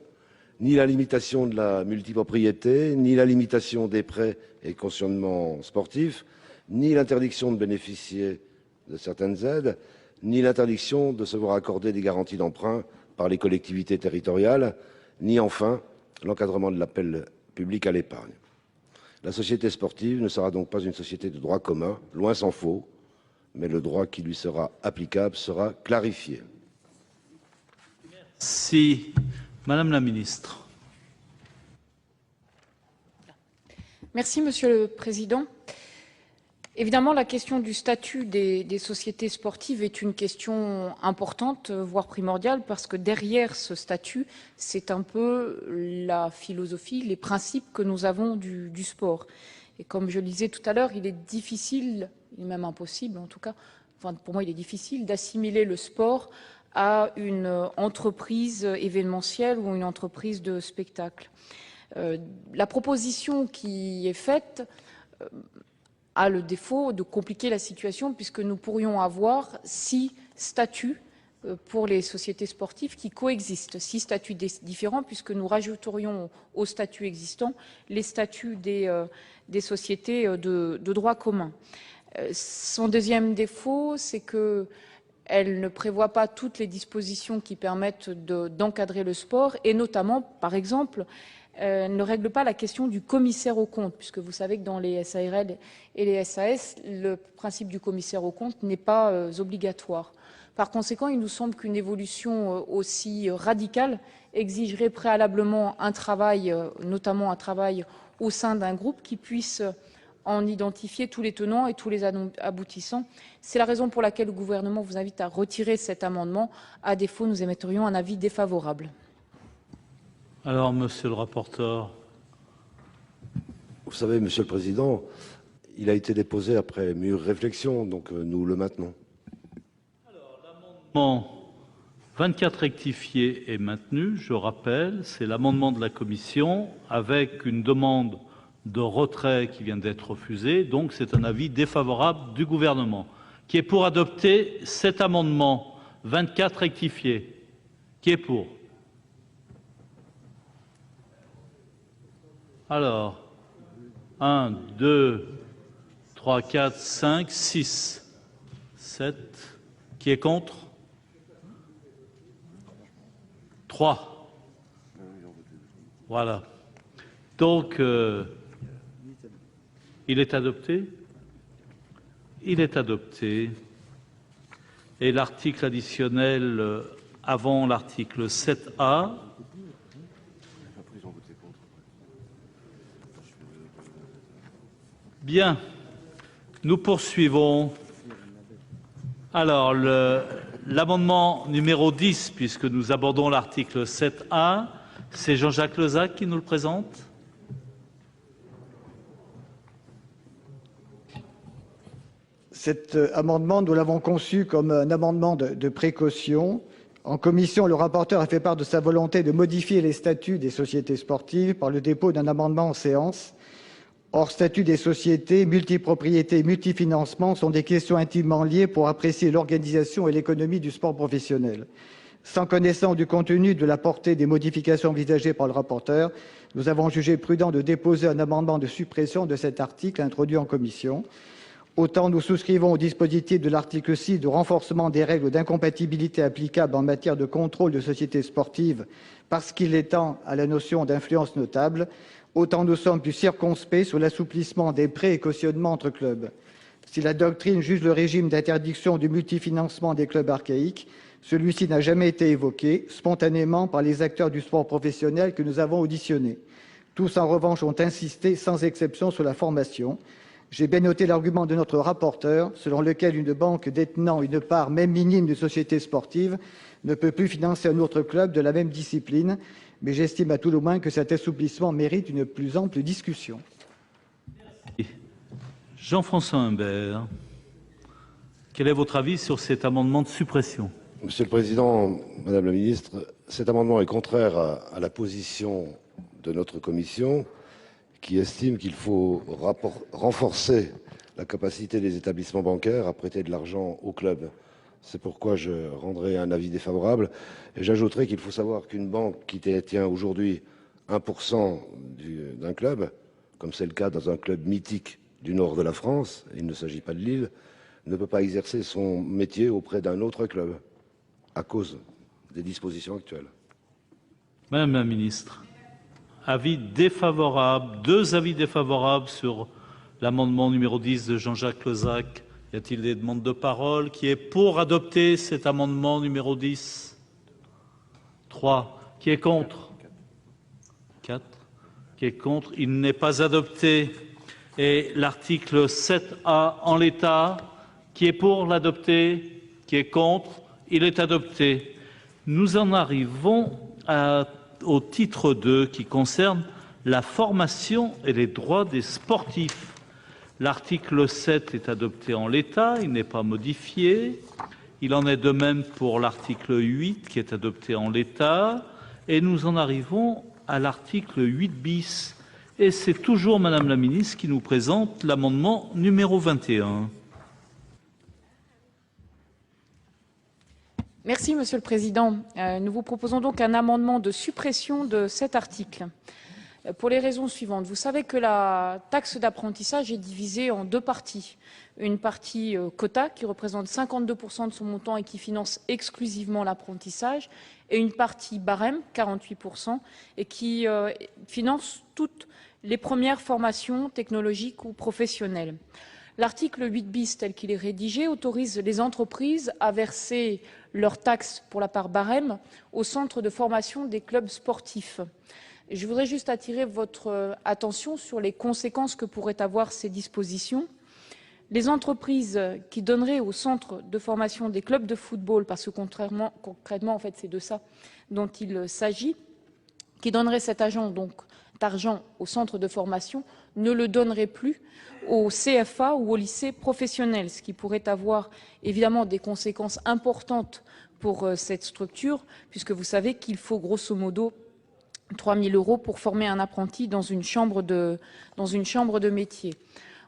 ni la limitation de la multipropriété, ni la limitation des prêts et cautionnements sportifs, ni l'interdiction de bénéficier de certaines aides, ni l'interdiction de se voir accorder des garanties d'emprunt par les collectivités territoriales, ni enfin l'encadrement de l'appel public à l'épargne. La société sportive ne sera donc pas une société de droit commun, loin s'en faut, mais le droit qui lui sera applicable sera clarifié. Si, Madame la Ministre. Merci, Monsieur le Président. Évidemment, la question du statut des sociétés sportives est une question importante, voire primordiale, parce que derrière ce statut, c'est un peu la philosophie, les principes que nous avons du sport. Et comme je le disais tout à l'heure, il est difficile, il est même impossible en tout cas, enfin pour moi il est difficile d'assimiler le sport à une entreprise événementielle ou une entreprise de spectacle. La proposition qui est faite a le défaut de compliquer la situation puisque nous pourrions avoir 6 statuts pour les sociétés sportives qui coexistent, 6 statuts différents puisque nous rajouterions aux statuts existants les statuts des sociétés de droit commun. Son deuxième défaut, c'est qu'elle ne prévoit pas toutes les dispositions qui permettent d'encadrer le sport et notamment, par exemple, ne règle pas la question du commissaire aux comptes, puisque vous savez que dans les SARL et les SAS, le principe du commissaire aux comptes n'est pas obligatoire. Par conséquent, il nous semble qu'une évolution aussi radicale exigerait préalablement un travail, notamment un travail au sein d'un groupe qui puisse en identifier tous les tenants et tous les aboutissants. C'est la raison pour laquelle le gouvernement vous invite à retirer cet amendement. À défaut, nous émettrions un avis défavorable. Alors, Monsieur le rapporteur. Vous savez, Monsieur le Président, il a été déposé après mûre réflexion, donc nous le maintenons. Alors, l'amendement 24 rectifié est maintenu, je rappelle, c'est l'amendement de la Commission avec une demande de retrait qui vient d'être refusé, donc c'est un avis défavorable du gouvernement. Qui est pour adopter cet amendement 24 rectifié? Qui est pour? Alors, 1, 2, 3, 4, 5, 6, 7. Qui est contre? 3. Voilà. Donc, il est adopté? Il est adopté. Et l'article additionnel avant l'article 7A. Bien. Nous poursuivons. Alors, l'amendement numéro 10, puisque nous abordons l'article 7A, c'est Jean-Jacques Lezach qui nous le présente. Cet amendement, nous l'avons conçu comme un amendement de précaution. En commission, le rapporteur a fait part de sa volonté de modifier les statuts des sociétés sportives par le dépôt d'un amendement en séance. Or, statut des sociétés, multipropriété, multifinancement sont des questions intimement liées pour apprécier l'organisation et l'économie du sport professionnel. Sans connaissance du contenu de la portée des modifications envisagées par le rapporteur, nous avons jugé prudent de déposer un amendement de suppression de cet article introduit en commission. Autant nous souscrivons au dispositif de l'article 6 de renforcement des règles d'incompatibilité applicables en matière de contrôle de sociétés sportives parce qu'il étend à la notion d'influence notable, autant nous sommes plus circonspects sur l'assouplissement des prêts et cautionnements entre clubs. Si la doctrine juge le régime d'interdiction du multifinancement des clubs archaïques, celui-ci n'a jamais été évoqué spontanément par les acteurs du sport professionnel que nous avons auditionnés. Tous, en revanche, ont insisté sans exception sur la formation. J'ai bien noté l'argument de notre rapporteur, selon lequel une banque détenant une part même minime de société sportive ne peut plus financer un autre club de la même discipline, mais j'estime à tout le moins que cet assouplissement mérite une plus ample discussion. Jean-François Humbert, quel est votre avis sur cet amendement de suppression? Monsieur le Président, Madame la Ministre, cet amendement est contraire à la position de notre commission qui estime qu'il faut renforcer la capacité des établissements bancaires à prêter de l'argent aux clubs. C'est pourquoi je rendrai un avis défavorable. Et j'ajouterai qu'il faut savoir qu'une banque qui détient aujourd'hui 1% d'un club, comme c'est le cas dans un club mythique du nord de la France, il ne s'agit pas de Lille, ne peut pas exercer son métier auprès d'un autre club à cause des dispositions actuelles. Madame la Ministre, avis défavorable, 2 avis défavorables sur l'amendement numéro 10 de Jean-Jacques Lezach. Y a-t-il des demandes de parole? Qui est pour adopter cet amendement numéro 10? 3. Qui est contre? 4. Qui est contre? Il n'est pas adopté. Et l'article 7A en l'état, qui est pour l'adopter? Qui est contre? Il est adopté. Nous en arrivons au titre 2 qui concerne la formation et les droits des sportifs. L'article 7 est adopté en l'état, il n'est pas modifié. Il en est de même pour l'article 8 qui est adopté en l'état. Et nous en arrivons à l'article 8 bis. Et c'est toujours Madame la Ministre qui nous présente l'amendement numéro 21. Merci, Monsieur le Président. Nous vous proposons donc un amendement de suppression de cet article. Pour les raisons suivantes. Vous savez que la taxe d'apprentissage est divisée en 2 parties. Une partie quota qui représente 52% de son montant et qui finance exclusivement l'apprentissage, et une partie barème, 48%, et qui finance toutes les premières formations technologiques ou professionnelles. L'article 8 bis, tel qu'il est rédigé, autorise les entreprises à verser leurs taxes pour la part barème au centre de formation des clubs sportifs. Je voudrais juste attirer votre attention sur les conséquences que pourraient avoir ces dispositions. Les entreprises qui donneraient au centre de formation des clubs de football, parce que concrètement, en fait, c'est de ça dont il s'agit, qui donneraient cet argent, donc d'argent au centre de formation, ne le donneraient plus au CFA ou au lycée professionnel, ce qui pourrait avoir évidemment des conséquences importantes pour cette structure, puisque vous savez qu'il faut grosso modo 3 000 € pour former un apprenti dans une chambre de métier.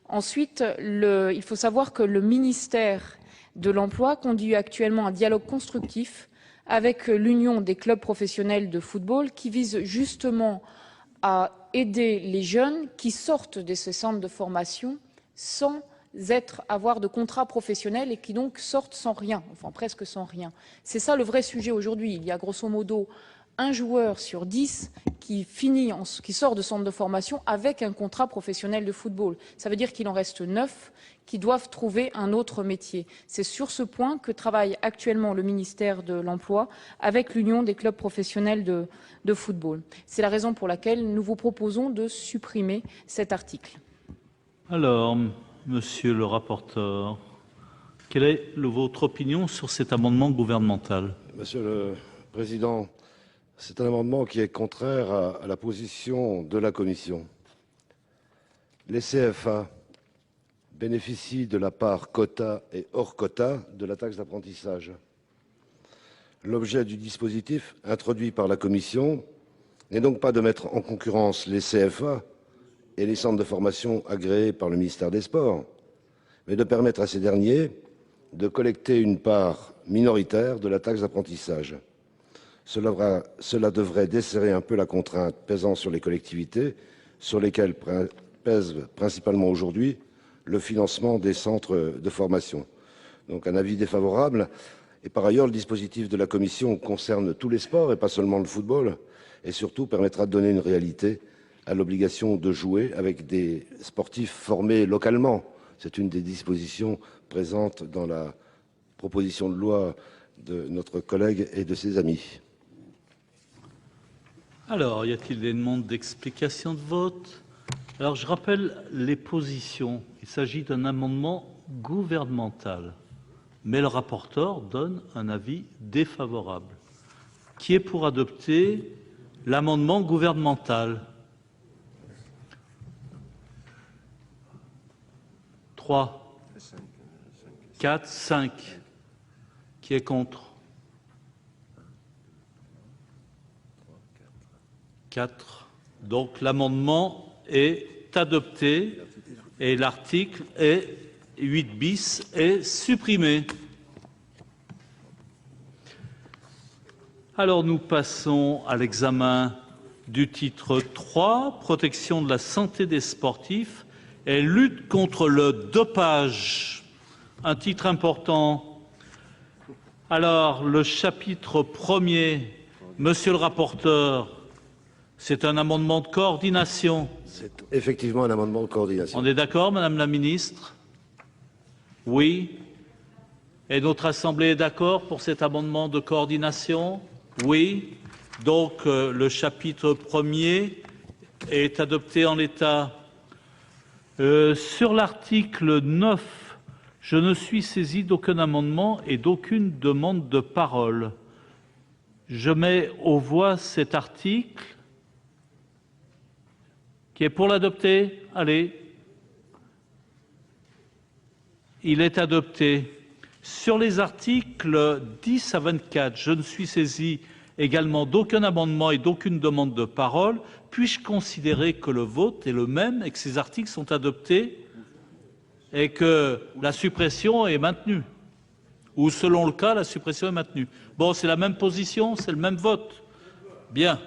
Ensuite, il faut savoir que le ministère de l'Emploi conduit actuellement un dialogue constructif avec l'Union des clubs professionnels de football qui vise justement à aider les jeunes qui sortent de ces centres de formation sans avoir de contrat professionnel et qui donc sortent sans rien, enfin presque sans rien. C'est ça le vrai sujet aujourd'hui. Il y a grosso modo un joueur sur 10 qui sort de centre de formation avec un contrat professionnel de football. Ça veut dire qu'il en reste 9 qui doivent trouver un autre métier. C'est sur ce point que travaille actuellement le ministère de l'Emploi avec l'Union des clubs professionnels de football. C'est la raison pour laquelle nous vous proposons de supprimer cet article. Alors, monsieur le rapporteur, quelle est votre opinion sur cet amendement gouvernemental? Monsieur le Président, c'est un amendement qui est contraire à la position de la Commission. Les CFA bénéficient de la part quota et hors quota de la taxe d'apprentissage. L'objet du dispositif introduit par la Commission n'est donc pas de mettre en concurrence les CFA et les centres de formation agréés par le ministère des Sports, mais de permettre à ces derniers de collecter une part minoritaire de la taxe d'apprentissage. Cela devrait desserrer un peu la contrainte pesant sur les collectivités, sur lesquelles pèse principalement aujourd'hui le financement des centres de formation. Donc un avis défavorable. Et par ailleurs, le dispositif de la Commission concerne tous les sports et pas seulement le football, et surtout permettra de donner une réalité à l'obligation de jouer avec des sportifs formés localement. C'est une des dispositions présentes dans la proposition de loi de notre collègue et de ses amis. Alors, y a-t-il des demandes d'explication de vote? Alors, je rappelle les positions. Il s'agit d'un amendement gouvernemental, mais le rapporteur donne un avis défavorable. Qui est pour adopter l'amendement gouvernemental? 3, 4, 5. Qui est contre? 4. Donc l'amendement est adopté et l'article 8 bis est supprimé. Alors nous passons à l'examen du titre 3, protection de la santé des sportifs et lutte contre le dopage. Un titre important. Alors le chapitre 1er, monsieur le rapporteur, c'est un amendement de coordination. C'est effectivement un amendement de coordination. On est d'accord, Madame la Ministre? Oui. Et notre Assemblée est d'accord pour cet amendement de coordination? Oui. Donc, le chapitre 1er est adopté en l'état. Sur l'article 9, je ne suis saisi d'aucun amendement et d'aucune demande de parole. Je mets aux voix cet article. Qui est pour l'adopter? Allez. Il est adopté. Sur les articles 10 à 24, je ne suis saisi également d'aucun amendement et d'aucune demande de parole. Puis-je considérer que le vote est le même et que ces articles sont adoptés et que la suppression est maintenue? Ou selon le cas, la suppression est maintenue? Bon, c'est la même position, c'est le même vote. Bien.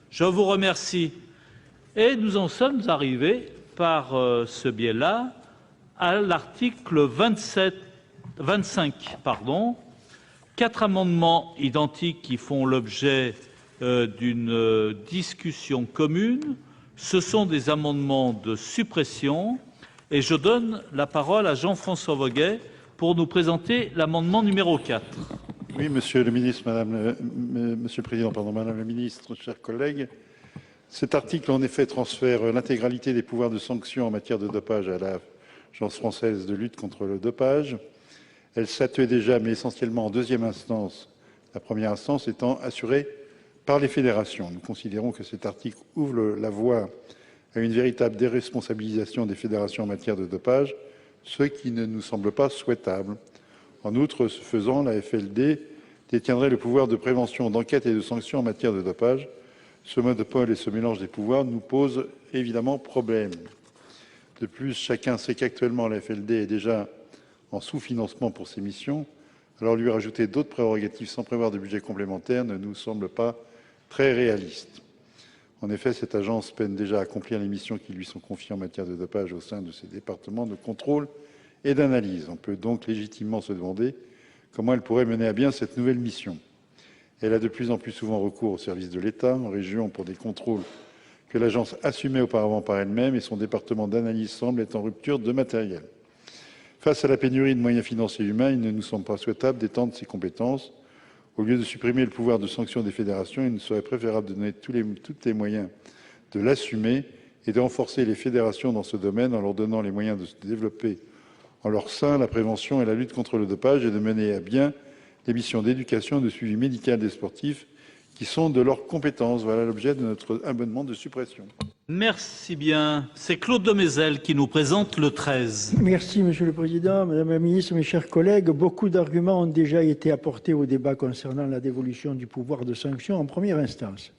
Je vous remercie. Et nous en sommes arrivés, par ce biais-là, à l'article 25. 4 amendements identiques qui font l'objet d'une discussion commune. Ce sont des amendements de suppression. Et je donne la parole à Jean-François Voguet pour nous présenter l'amendement numéro 4. Oui, Monsieur le Ministre, Monsieur le Président, Madame la Ministre, chers collègues. Cet article, en effet, transfère l'intégralité des pouvoirs de sanction en matière de dopage à l'Agence française de lutte contre le dopage. Elle statuait déjà, mais essentiellement en deuxième instance, la première instance étant assurée par les fédérations. Nous considérons que cet article ouvre la voie à une véritable déresponsabilisation des fédérations en matière de dopage, ce qui ne nous semble pas souhaitable. En outre, ce faisant, la FLD détiendrait le pouvoir de prévention, d'enquête et de sanction en matière de dopage, Ce monopole et ce mélange des pouvoirs nous posent évidemment problème. De plus, chacun sait qu'actuellement la FLD est déjà en sous-financement pour ses missions, alors lui rajouter d'autres prérogatives sans prévoir de budget complémentaire ne nous semble pas très réaliste. En effet, cette agence peine déjà à accomplir les missions qui lui sont confiées en matière de dopage au sein de ses départements de contrôle et d'analyse. On peut donc légitimement se demander comment elle pourrait mener à bien cette nouvelle mission. Elle a de plus en plus souvent recours aux services de l'État, en région, pour des contrôles que l'agence assumait auparavant par elle-même, et son département d'analyse semble être en rupture de matériel. Face à la pénurie de moyens financiers et humains, il ne nous semble pas souhaitable d'étendre ces compétences. Au lieu de supprimer le pouvoir de sanction des fédérations, il nous serait préférable de donner tous les moyens de l'assumer et de renforcer les fédérations dans ce domaine en leur donnant les moyens de se développer en leur sein la prévention et la lutte contre le dopage et de mener à bien les missions d'éducation et de suivi médical des sportifs qui sont de leurs compétences. Voilà l'objet de notre amendement de suppression. Merci bien. C'est Claude Demézel qui nous présente le 13. Merci, Monsieur le Président, Madame la Ministre, mes chers collègues. Beaucoup d'arguments ont déjà été apportés au débat concernant la dévolution du pouvoir de sanction en première instance.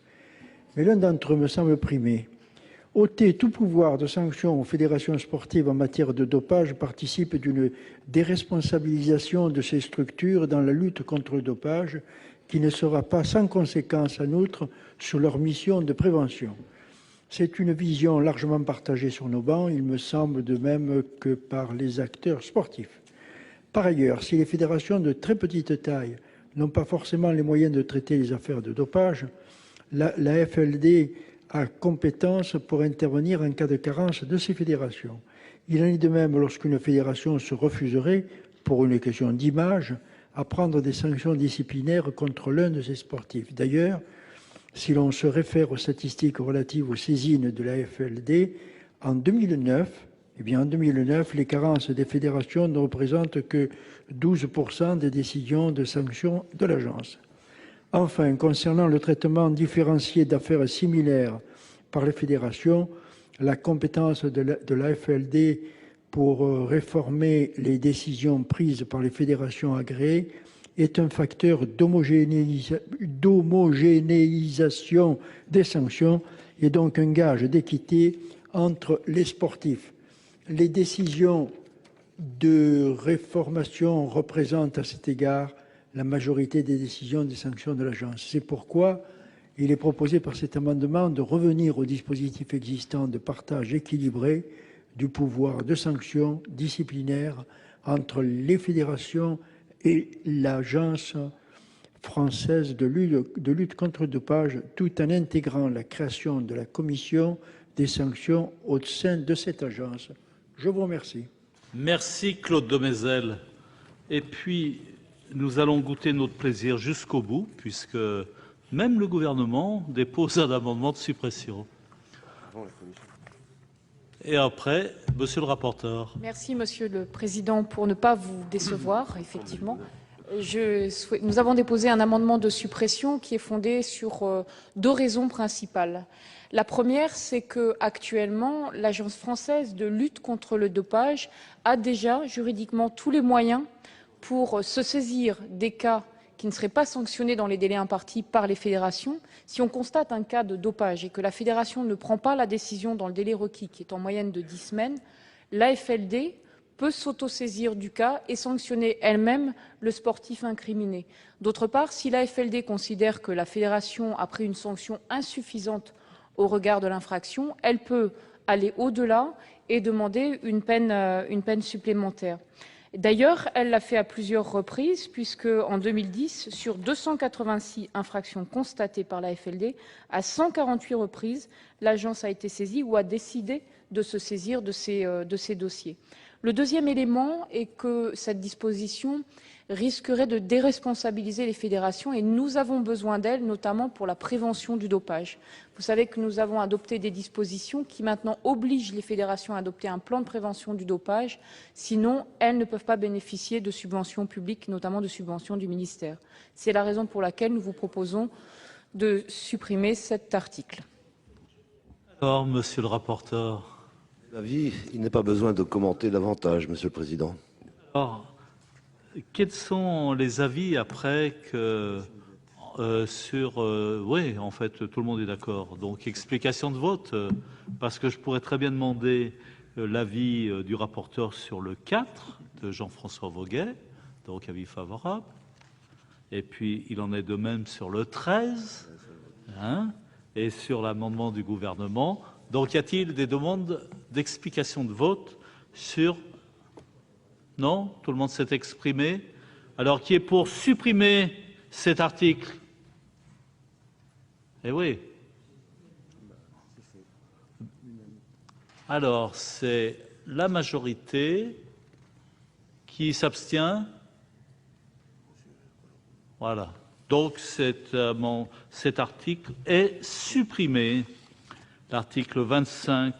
Mais l'un d'entre eux me semble primer. Ôter tout pouvoir de sanction aux fédérations sportives en matière de dopage participe d'une déresponsabilisation de ces structures dans la lutte contre le dopage qui ne sera pas sans conséquence en outre sur leur mission de prévention. C'est une vision largement partagée sur nos bancs, il me semble, de même que par les acteurs sportifs. Par ailleurs, si les fédérations de très petite taille n'ont pas forcément les moyens de traiter les affaires de dopage, la FLD a compétence pour intervenir en cas de carence de ces fédérations. Il en est de même lorsqu'une fédération se refuserait, pour une question d'image, à prendre des sanctions disciplinaires contre l'un de ses sportifs. D'ailleurs, si l'on se réfère aux statistiques relatives aux saisines de la FLD, en 2009, les carences des fédérations ne représentent que 12% des décisions de sanctions de l'agence. Enfin, concernant le traitement différencié d'affaires similaires par les fédérations, la compétence de la FLD pour réformer les décisions prises par les fédérations agréées est un facteur d'homogénéisation des sanctions et donc un gage d'équité entre les sportifs. Les décisions de réformation représentent à cet égard la majorité des décisions des sanctions de l'agence. C'est pourquoi il est proposé par cet amendement de revenir au dispositif existant de partage équilibré du pouvoir de sanction disciplinaire entre les fédérations et l'Agence française de lutte contre le dopage, tout en intégrant la création de la commission des sanctions au sein de cette agence. Je vous remercie. Merci Claude Demézel. Et puis, nous allons goûter notre plaisir jusqu'au bout, puisque même le gouvernement dépose un amendement de suppression. Et après, monsieur le rapporteur. Merci, Monsieur le Président. Pour ne pas vous décevoir, effectivement, nous avons déposé un amendement de suppression qui est fondé sur deux raisons principales. La première, c'est qu'actuellement, l'Agence française de lutte contre le dopage a déjà juridiquement tous les moyens pour se saisir des cas qui ne seraient pas sanctionnés dans les délais impartis par les fédérations. Si on constate un cas de dopage et que la fédération ne prend pas la décision dans le délai requis, qui est en moyenne de 10 semaines, l'AFLD peut s'autosaisir du cas et sanctionner elle-même le sportif incriminé. D'autre part, si l'AFLD considère que la fédération a pris une sanction insuffisante au regard de l'infraction, elle peut aller au-delà et demander une peine supplémentaire. D'ailleurs, elle l'a fait à plusieurs reprises, puisque en 2010, sur 286 infractions constatées par la FLD, à 148 reprises, l'agence a été saisie ou a décidé de se saisir de ces dossiers. Le deuxième élément est que cette disposition risquerait de déresponsabiliser les fédérations et nous avons besoin d'elles, notamment pour la prévention du dopage. Vous savez que nous avons adopté des dispositions qui maintenant obligent les fédérations à adopter un plan de prévention du dopage, sinon elles ne peuvent pas bénéficier de subventions publiques, notamment de subventions du ministère. C'est la raison pour laquelle nous vous proposons de supprimer cet article. Alors, monsieur le rapporteur. L'avis, il n'est pas besoin de commenter davantage, Monsieur le Président. Alors, quels sont les avis après que oui, en fait, tout le monde est d'accord. Donc, explication de vote, parce que je pourrais très bien demander l'avis du rapporteur sur le 4 de Jean-François Voguet, donc avis favorable. Et puis, il en est de même sur le 13, hein, et sur l'amendement du gouvernement. Donc, y a-t-il des demandes d'explication de vote sur... Non? Tout le monde s'est exprimé. Alors, qui est pour supprimer cet article? Eh oui. Alors, c'est la majorité qui s'abstient. Voilà. Donc, cet article est supprimé. L'article 25.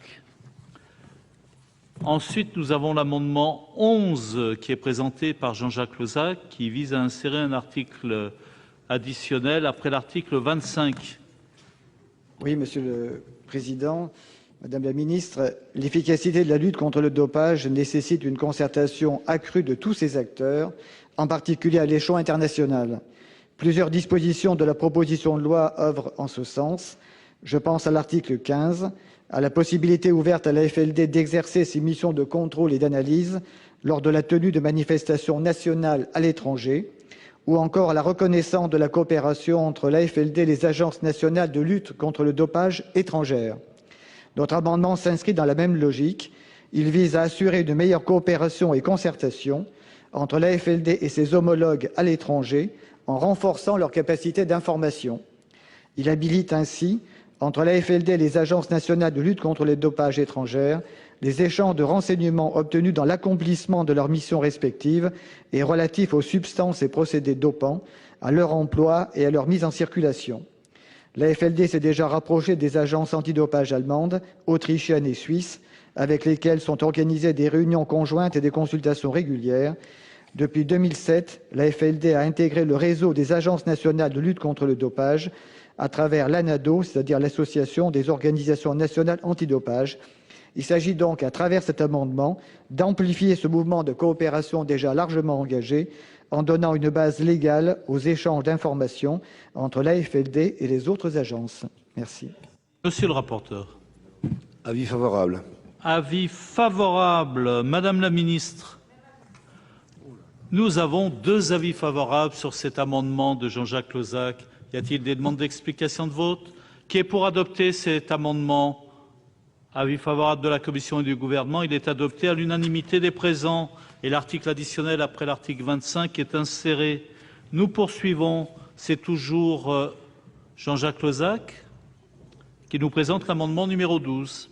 Ensuite, nous avons l'amendement 11 qui est présenté par Jean-Jacques Lozach, qui vise à insérer un article additionnel après l'article 25. Oui, Monsieur le Président, Madame la Ministre, l'efficacité de la lutte contre le dopage nécessite une concertation accrue de tous ces acteurs, en particulier à l'échelon international. Plusieurs dispositions de la proposition de loi œuvrent en ce sens. Je pense à l'article 15, à la possibilité ouverte à l'AFLD d'exercer ses missions de contrôle et d'analyse lors de la tenue de manifestations nationales à l'étranger, ou encore à la reconnaissance de la coopération entre l'AFLD et les agences nationales de lutte contre le dopage étrangères. Notre amendement s'inscrit dans la même logique. Il vise à assurer une meilleure coopération et concertation entre l'AFLD et ses homologues à l'étranger en renforçant leur capacité d'information. Il habilite ainsi, entre l'AFLD et les agences nationales de lutte contre les dopages étrangères, les échanges de renseignements obtenus dans l'accomplissement de leurs missions respectives et relatifs aux substances et procédés dopants, à leur emploi et à leur mise en circulation. L'AFLD s'est déjà rapprochée des agences antidopage allemandes, autrichiennes et suisses, avec lesquelles sont organisées des réunions conjointes et des consultations régulières. Depuis 2007, l'AFLD a intégré le réseau des agences nationales de lutte contre le dopage à travers l'ANADO, c'est-à-dire l'Association des organisations nationales antidopage. Il s'agit donc, à travers cet amendement, d'amplifier ce mouvement de coopération déjà largement engagé en donnant une base légale aux échanges d'informations entre l'AFLD et les autres agences. Merci. Monsieur le rapporteur. Avis favorable. Avis favorable. Madame la ministre, nous avons 2 avis favorables sur cet amendement de Jean-Jacques Lozach. Y a-t-il des demandes d'explication de vote? Qui est pour adopter cet amendement? Avis favorable de la Commission et du Gouvernement. Il est adopté à l'unanimité des présents. Et l'article additionnel après l'article 25 est inséré. Nous poursuivons. C'est toujours Jean-Jacques Lozach qui nous présente l'amendement numéro 12.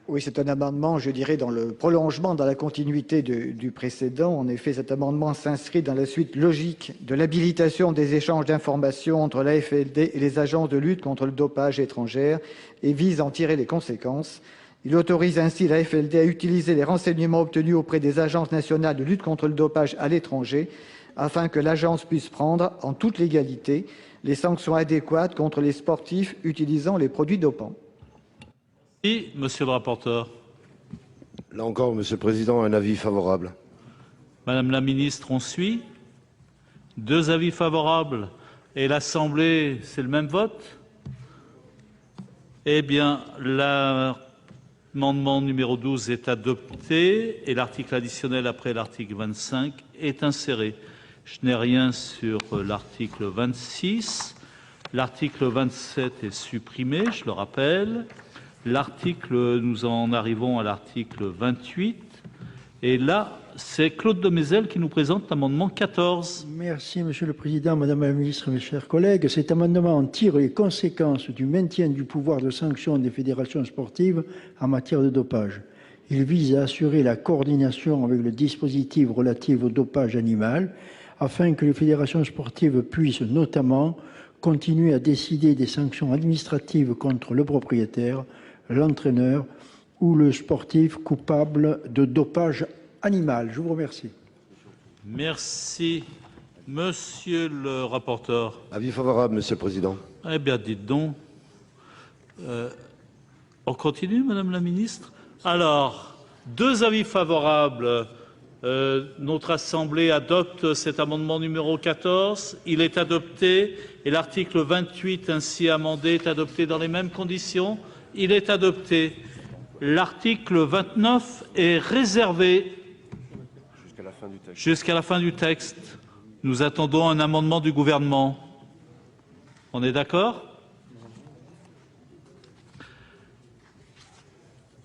Oui, c'est un amendement, je dirais, dans le prolongement, dans la continuité du précédent. En effet, cet amendement s'inscrit dans la suite logique de l'habilitation des échanges d'informations entre l'AFLD et les agences de lutte contre le dopage étrangères et vise à en tirer les conséquences. Il autorise ainsi l'AFLD à utiliser les renseignements obtenus auprès des agences nationales de lutte contre le dopage à l'étranger afin que l'agence puisse prendre, en toute légalité, les sanctions adéquates contre les sportifs utilisant les produits dopants. Et monsieur le rapporteur. Là encore, Monsieur le Président, un avis favorable. Madame la ministre, on suit. 2 avis favorables. Et l'Assemblée, c'est le même vote? Eh bien, l'amendement numéro 12 est adopté et l'article additionnel après l'article 25 est inséré. Je n'ai rien sur l'article 26. L'article 27 est supprimé, je le rappelle. Nous en arrivons à l'article 28. Et là, c'est Claude Demézel qui nous présente l'amendement 14. Merci, Monsieur le Président, Madame la Ministre, mes chers collègues. Cet amendement tire les conséquences du maintien du pouvoir de sanction des fédérations sportives en matière de dopage. Il vise à assurer la coordination avec le dispositif relatif au dopage animal, afin que les fédérations sportives puissent notamment continuer à décider des sanctions administratives contre le propriétaire, l'entraîneur ou le sportif coupable de dopage animal. Je vous remercie. Merci. Monsieur le rapporteur. Avis favorable, Monsieur le Président. Eh bien, dites donc. On continue, Madame la Ministre? Alors, 2 avis favorables Notre Assemblée adopte cet amendement numéro 14. Il est adopté et l'article 28 ainsi amendé est adopté dans les mêmes conditions. Il est adopté. L'article 29 est réservé jusqu'à la fin du texte. Nous attendons un amendement du gouvernement. On est d'accord ?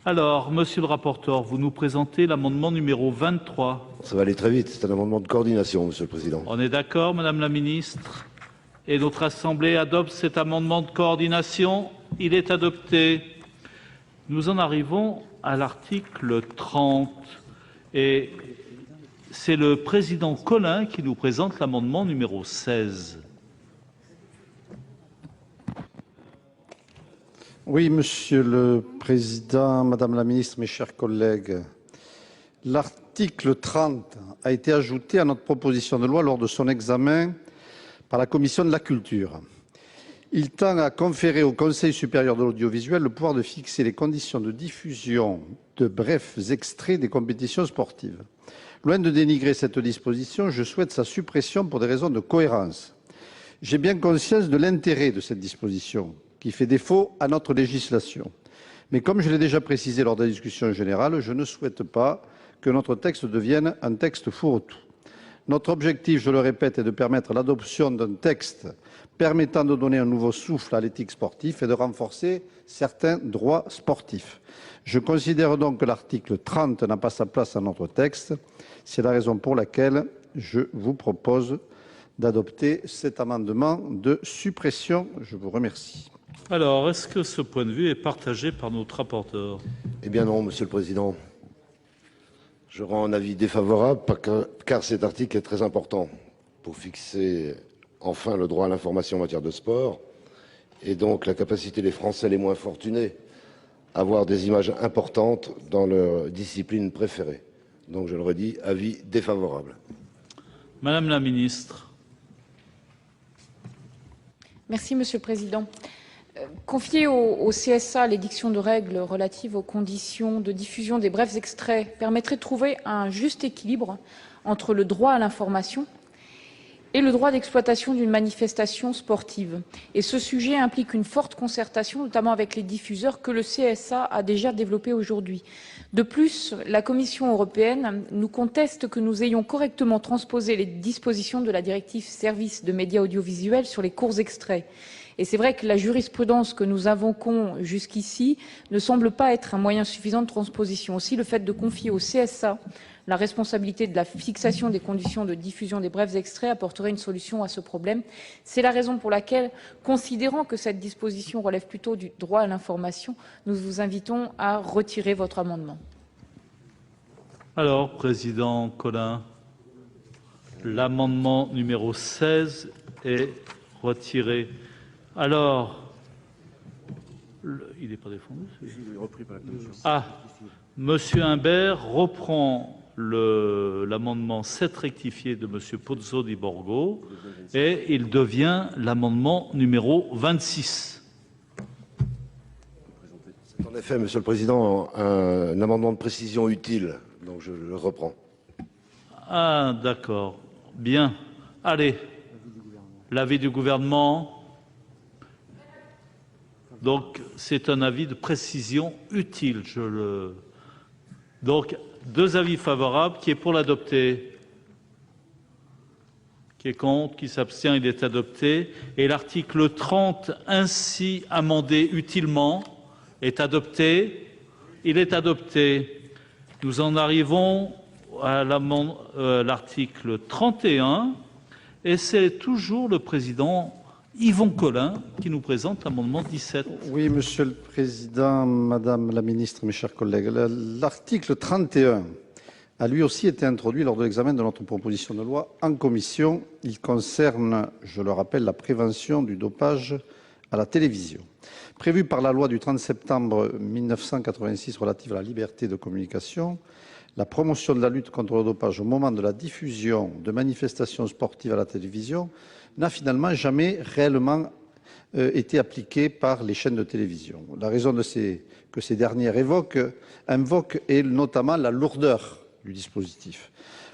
Alors, monsieur le rapporteur, vous nous présentez l'amendement numéro 23. Ça va aller très vite, c'est un amendement de coordination, Monsieur le Président. On est d'accord, Madame la Ministre? Et notre Assemblée adopte cet amendement de coordination. Il est adopté. Nous en arrivons à l'article 30. Et c'est le président Collin qui nous présente l'amendement numéro 16. Oui, Monsieur le Président, Madame la Ministre, mes chers collègues, l'article 30 a été ajouté à notre proposition de loi lors de son examen par la Commission de la Culture. Il tend à conférer au Conseil supérieur de l'audiovisuel le pouvoir de fixer les conditions de diffusion de brefs extraits des compétitions sportives. Loin de dénigrer cette disposition, je souhaite sa suppression pour des raisons de cohérence. J'ai bien conscience de l'intérêt de cette disposition, qui fait défaut à notre législation. Mais comme je l'ai déjà précisé lors de la discussion générale, je ne souhaite pas que notre texte devienne un texte fourre-tout. Notre objectif, je le répète, est de permettre l'adoption d'un texte permettant de donner un nouveau souffle à l'éthique sportive et de renforcer certains droits sportifs. Je considère donc que l'article 30 n'a pas sa place dans notre texte. C'est la raison pour laquelle je vous propose d'adopter cet amendement de suppression. Je vous remercie. Alors, est-ce que ce point de vue est partagé par notre rapporteur? Eh bien non, Monsieur le Président. Je rends un avis défavorable car cet article est très important pour fixer enfin le droit à l'information en matière de sport et donc la capacité des Français les moins fortunés à avoir des images importantes dans leur discipline préférée. Donc je le redis, avis défavorable. Madame la Ministre. Merci, Monsieur le Président. Confier au CSA l'édiction de règles relatives aux conditions de diffusion des brefs extraits permettrait de trouver un juste équilibre entre le droit à l'information et le droit d'exploitation d'une manifestation sportive. Et ce sujet implique une forte concertation, notamment avec les diffuseurs, que le CSA a déjà développé aujourd'hui. De plus, la Commission européenne nous conteste que nous ayons correctement transposé les dispositions de la directive Services de médias audiovisuels sur les courts extraits. Et c'est vrai que la jurisprudence que nous invoquons jusqu'ici ne semble pas être un moyen suffisant de transposition. Aussi, le fait de confier au CSA la responsabilité de la fixation des conditions de diffusion des brefs extraits apporterait une solution à ce problème. C'est la raison pour laquelle, considérant que cette disposition relève plutôt du droit à l'information, nous vous invitons à retirer votre amendement. Alors, Président Collin, l'amendement numéro 16 est retiré. Alors, il n'est pas défendu. Ah, Monsieur Imbert reprend l'amendement 7 rectifié de Monsieur Pozzo di Borgo et il devient l'amendement numéro 26. C'est en effet, Monsieur le Président, un amendement de précision utile, donc je le reprends. Ah, d'accord. Bien. Allez. L'avis du gouvernement. Donc, c'est un avis de précision utile. Donc, deux avis favorables. Qui est pour l'adopter? Qui est contre? Qui s'abstient? Il est adopté. Et l'article 30, ainsi amendé utilement, est adopté. Il est adopté. Nous en arrivons à l'article 31. Et c'est toujours le président Yvon Collin qui nous présente l'amendement 17. Oui, Monsieur le Président, Madame la Ministre, mes chers collègues. L'article 31 a lui aussi été introduit lors de l'examen de notre proposition de loi en commission. Il concerne, je le rappelle, la prévention du dopage à la télévision. Prévu par la loi du 30 septembre 1986 relative à la liberté de communication, la promotion de la lutte contre le dopage au moment de la diffusion de manifestations sportives à la télévision n'a finalement jamais réellement été appliquée par les chaînes de télévision. La raison que ces dernières invoquent est notamment la lourdeur du dispositif.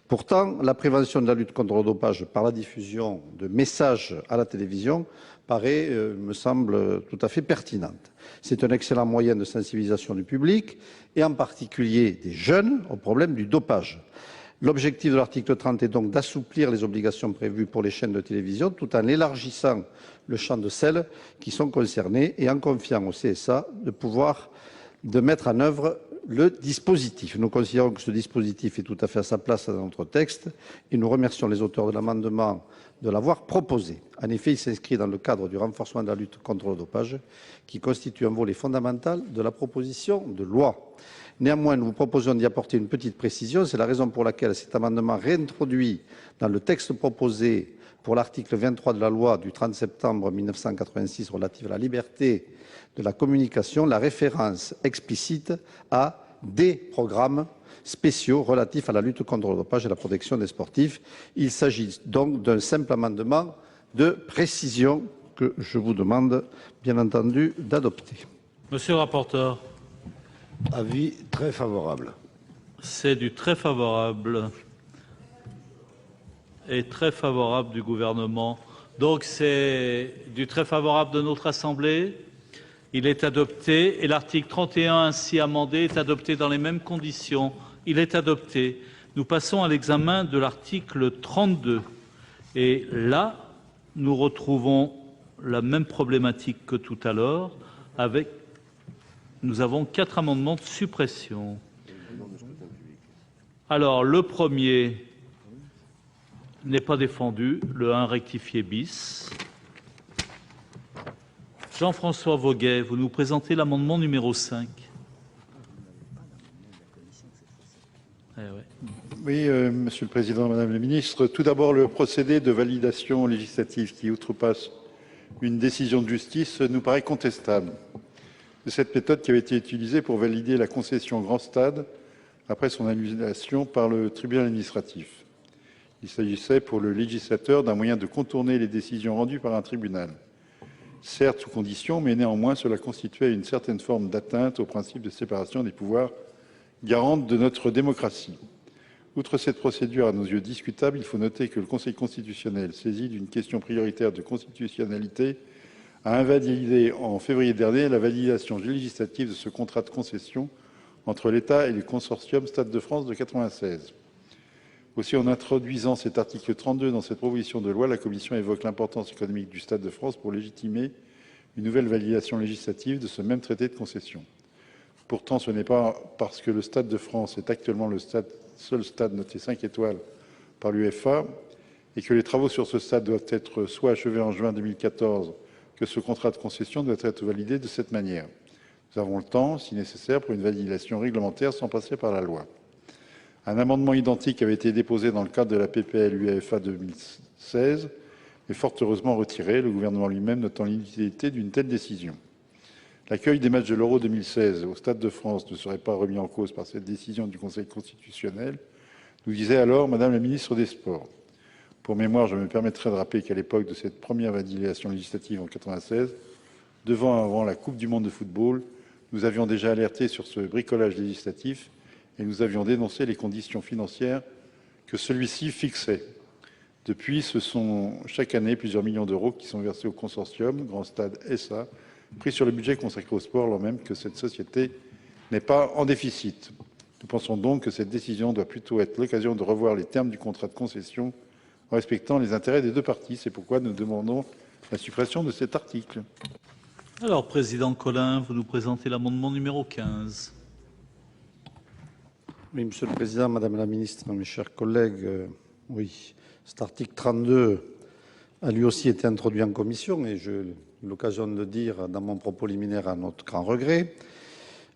Pourtant, la prévention de la lutte contre le dopage par la diffusion de messages à la télévision me semble tout à fait pertinente. C'est un excellent moyen de sensibilisation du public, et en particulier des jeunes, au problème du dopage. L'objectif de l'article 30 est donc d'assouplir les obligations prévues pour les chaînes de télévision tout en élargissant le champ de celles qui sont concernées et en confiant au CSA de mettre en œuvre le dispositif. Nous considérons que ce dispositif est tout à fait à sa place dans notre texte et nous remercions les auteurs de l'amendement de l'avoir proposé. En effet, il s'inscrit dans le cadre du renforcement de la lutte contre le dopage qui constitue un volet fondamental de la proposition de loi. Néanmoins, nous vous proposons d'y apporter une petite précision. C'est la raison pour laquelle cet amendement réintroduit dans le texte proposé pour l'article 23 de la loi du 30 septembre 1986 relative à la liberté de la communication la référence explicite à des programmes spéciaux relatifs à la lutte contre le dopage et la protection des sportifs. Il s'agit donc d'un simple amendement de précision que je vous demande, bien entendu, d'adopter. Monsieur le rapporteur. Avis très favorable. C'est du très favorable et très favorable du gouvernement. Donc c'est du très favorable de notre Assemblée. Il est adopté et l'article 31 ainsi amendé est adopté dans les mêmes conditions. Il est adopté. Nous passons à l'examen de l'article 32. Et là, nous retrouvons la même problématique que tout à l'heure avec... Nous avons 4 amendements de suppression. Alors, le premier n'est pas défendu, le 1 rectifié bis. Jean-François Voguet, vous nous présentez l'amendement numéro 5. Oui, Monsieur le Président, Madame la Ministre. Tout d'abord, le procédé de validation législative qui outrepasse une décision de justice nous paraît contestable. De cette méthode qui avait été utilisée pour valider la concession Grand Stade après son annulation par le tribunal administratif. Il s'agissait pour le législateur d'un moyen de contourner les décisions rendues par un tribunal. Certes sous condition, mais néanmoins cela constituait une certaine forme d'atteinte au principe de séparation des pouvoirs garante de notre démocratie. Outre cette procédure à nos yeux discutable, il faut noter que le Conseil constitutionnel, saisi d'une question prioritaire de constitutionnalité, a invalidé en février dernier la validation législative de ce contrat de concession entre l'État et le consortium Stade de France de 1996. Aussi, en introduisant cet article 32 dans cette proposition de loi, la Commission évoque l'importance économique du Stade de France pour légitimer une nouvelle validation législative de ce même traité de concession. Pourtant, ce n'est pas parce que le Stade de France est actuellement le seul stade noté 5 étoiles par l'UEFA et que les travaux sur ce stade doivent être soit achevés en juin 2014 que ce contrat de concession doit être validé de cette manière. Nous avons le temps, si nécessaire, pour une validation réglementaire sans passer par la loi. Un amendement identique avait été déposé dans le cadre de la PPL UEFA 2016, mais fort heureusement retiré, le gouvernement lui-même notant l'inutilité d'une telle décision. L'accueil des matchs de l'Euro 2016 au Stade de France ne serait pas remis en cause par cette décision du Conseil constitutionnel, nous disait alors Madame la ministre des Sports. Pour mémoire, je me permettrai de rappeler qu'à l'époque de cette première validation législative en 1996, avant la Coupe du monde de football, nous avions déjà alerté sur ce bricolage législatif et nous avions dénoncé les conditions financières que celui-ci fixait. Depuis, ce sont chaque année plusieurs millions d'euros qui sont versés au consortium Grand Stade SA, pris sur le budget consacré au sport, alors même que cette société n'est pas en déficit. Nous pensons donc que cette décision doit plutôt être l'occasion de revoir les termes du contrat de concession en respectant les intérêts des deux parties. C'est pourquoi nous demandons la suppression de cet article. Alors, Président Collin, vous nous présentez l'amendement numéro 15. Oui, Monsieur le Président, Madame la Ministre, mes chers collègues, oui, cet article 32 a lui aussi été introduit en commission et j'ai eu l'occasion de le dire dans mon propos liminaire à notre grand regret.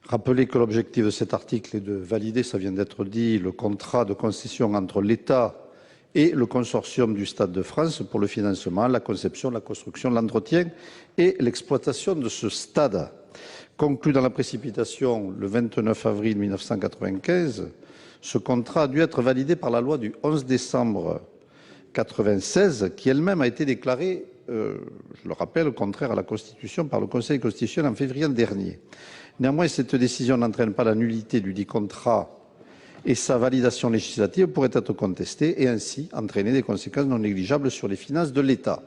Rappeler que l'objectif de cet article est de valider, ça vient d'être dit, le contrat de concession entre l'État et le consortium du Stade de France pour le financement, la conception, la construction, l'entretien et l'exploitation de ce stade. Conclu dans la précipitation le 29 avril 1995, ce contrat a dû être validé par la loi du 11 décembre 1996, qui elle-même a été déclarée, je le rappelle, contraire à la Constitution par le Conseil constitutionnel en février dernier. Néanmoins, cette décision n'entraîne pas la nullité du dit contrat et sa validation législative pourrait être contestée et ainsi entraîner des conséquences non négligeables sur les finances de l'État.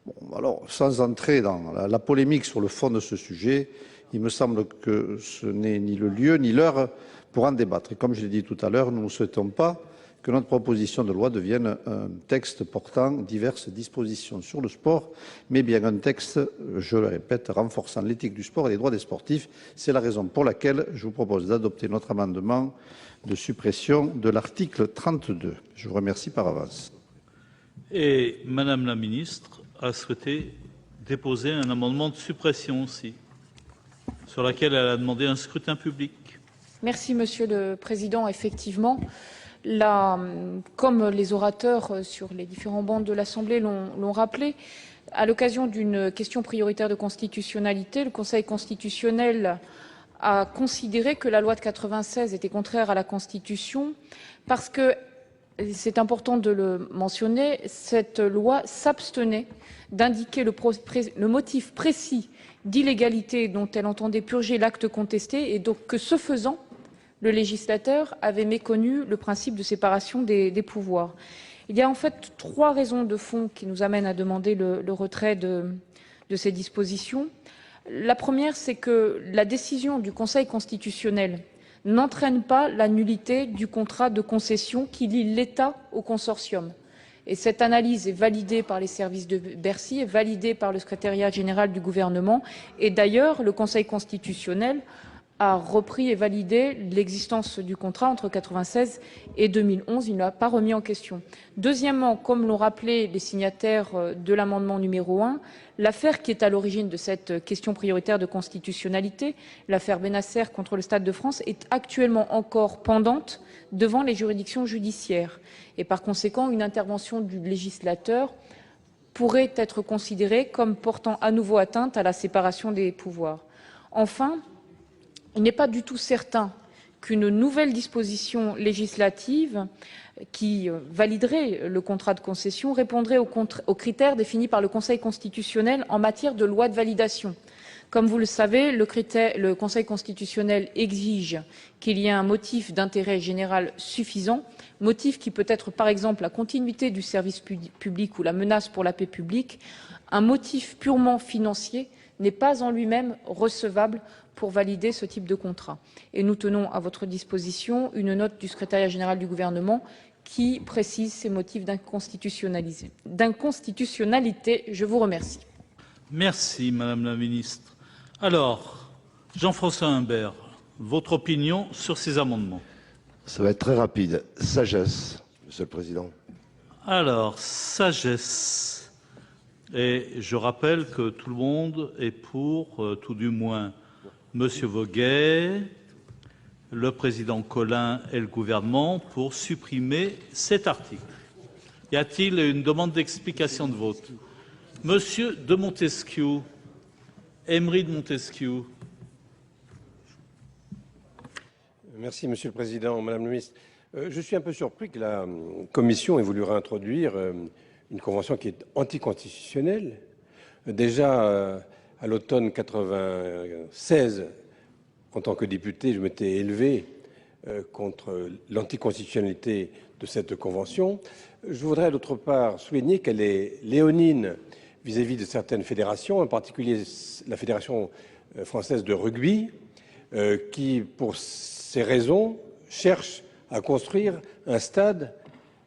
Bon, alors, sans entrer dans la polémique sur le fond de ce sujet, il me semble que ce n'est ni le lieu ni l'heure pour en débattre. Et comme je l'ai dit tout à l'heure, nous ne souhaitons pas que notre proposition de loi devienne un texte portant diverses dispositions sur le sport, mais bien un texte, je le répète, renforçant l'éthique du sport et les droits des sportifs. C'est la raison pour laquelle je vous propose d'adopter notre amendement de suppression de l'article 32. Je vous remercie par avance. Et Madame la ministre a souhaité déposer un amendement de suppression aussi, sur lequel elle a demandé un scrutin public. Merci, Monsieur le Président. Effectivement, comme les orateurs sur les différents bancs de l'Assemblée l'ont rappelé, à l'occasion d'une question prioritaire de constitutionnalité, le Conseil constitutionnel a considéré que la loi de 1996 était contraire à la Constitution parce que, c'est important de le mentionner, cette loi s'abstenait d'indiquer le motif précis d'illégalité dont elle entendait purger l'acte contesté et donc que, ce faisant, le législateur avait méconnu le principe de séparation des pouvoirs. Il y a en fait 3 raisons de fond qui nous amènent à demander le retrait de ces dispositions. La première, c'est que la décision du Conseil constitutionnel n'entraîne pas la nullité du contrat de concession qui lie l'État au consortium. Et cette analyse est validée par les services de Bercy, est validée par le secrétariat général du gouvernement. Et d'ailleurs, le Conseil constitutionnel a repris et validé l'existence du contrat entre 1996 et 2011. Il ne l'a pas remis en question. Deuxièmement, comme l'ont rappelé les signataires de l'amendement numéro 1, l'affaire qui est à l'origine de cette question prioritaire de constitutionnalité, l'affaire Benasser contre le Stade de France, est actuellement encore pendante devant les juridictions judiciaires. Et par conséquent, une intervention du législateur pourrait être considérée comme portant à nouveau atteinte à la séparation des pouvoirs. Enfin, il n'est pas du tout certain qu'une nouvelle disposition législative qui validerait le contrat de concession répondrait aux critères définis par le Conseil constitutionnel en matière de loi de validation. Comme vous le savez, le Conseil constitutionnel exige qu'il y ait un motif d'intérêt général suffisant, motif qui peut être par exemple la continuité du service public ou la menace pour la paix publique. Un motif purement financier n'est pas en lui-même recevable pour valider ce type de contrat. Et nous tenons à votre disposition une note du secrétariat général du gouvernement qui précise ces motifs d'inconstitutionnalité. Je vous remercie. Merci, Madame la ministre. Alors, Jean-François Imbert, votre opinion sur ces amendements? Ça va être très rapide. Sagesse, Monsieur le Président. Alors, sagesse. Et je rappelle que tout le monde est pour, tout du moins, Monsieur Voguet, le président Collin et le gouvernement pour supprimer cet article. Y a-t-il une demande d'explication de vote? Monsieur de Montesquieu, Emery de Montesquieu. Merci, Monsieur le Président. Madame la Ministre, je suis un peu surpris que la Commission ait voulu réintroduire une convention qui est anticonstitutionnelle. Déjà, à l'automne 1996, en tant que député, je m'étais élevé contre l'anticonstitutionnalité de cette convention. Je voudrais d'autre part souligner qu'elle est léonine vis-à-vis de certaines fédérations, en particulier la Fédération française de rugby, qui, pour ces raisons, cherche à construire un stade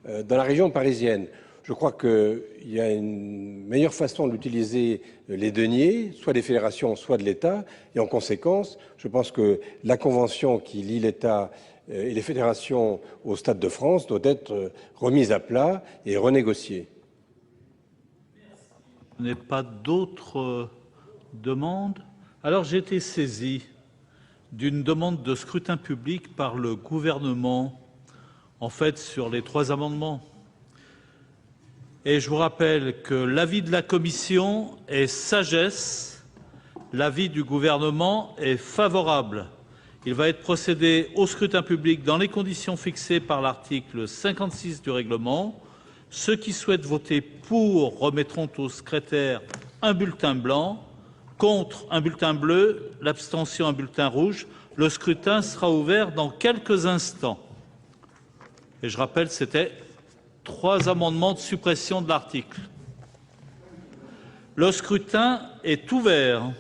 dans la région parisienne. Je crois qu'il y a une meilleure façon d'utiliser les deniers, soit des fédérations, soit de l'État. Et en conséquence, je pense que la convention qui lie l'État et les fédérations au Stade de France doit être remise à plat et renégociée. Il n'y a pas d'autres demandes. Alors j'ai été saisi d'une demande de scrutin public par le gouvernement, en fait, sur les 3 amendements. Et je vous rappelle que l'avis de la Commission est sagesse, l'avis du gouvernement est favorable. Il va être procédé au scrutin public dans les conditions fixées par l'article 56 du règlement. Ceux qui souhaitent voter pour remettront au secrétaire un bulletin blanc, contre un bulletin bleu, l'abstention un bulletin rouge. Le scrutin sera ouvert dans quelques instants. Et je rappelle, c'était 3 amendements de suppression de l'article. Le scrutin est ouvert.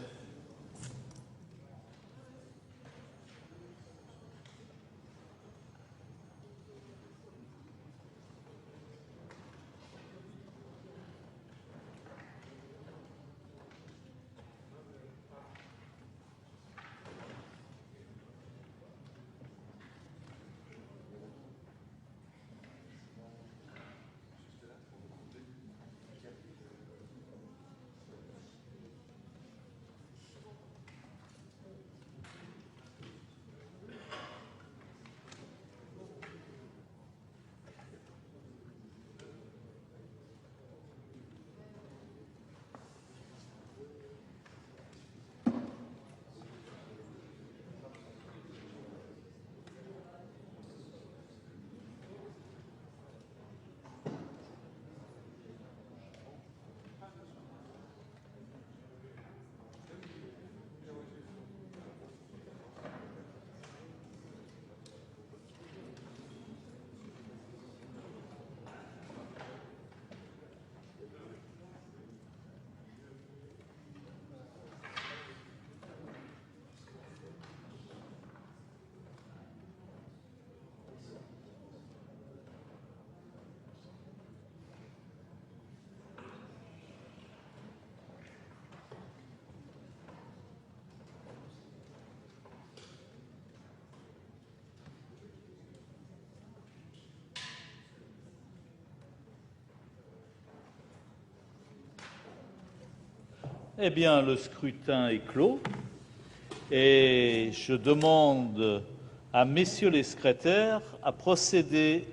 Eh bien, le scrutin est clos et je demande à messieurs les secrétaires à procéder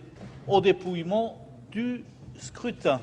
au dépouillement du scrutin.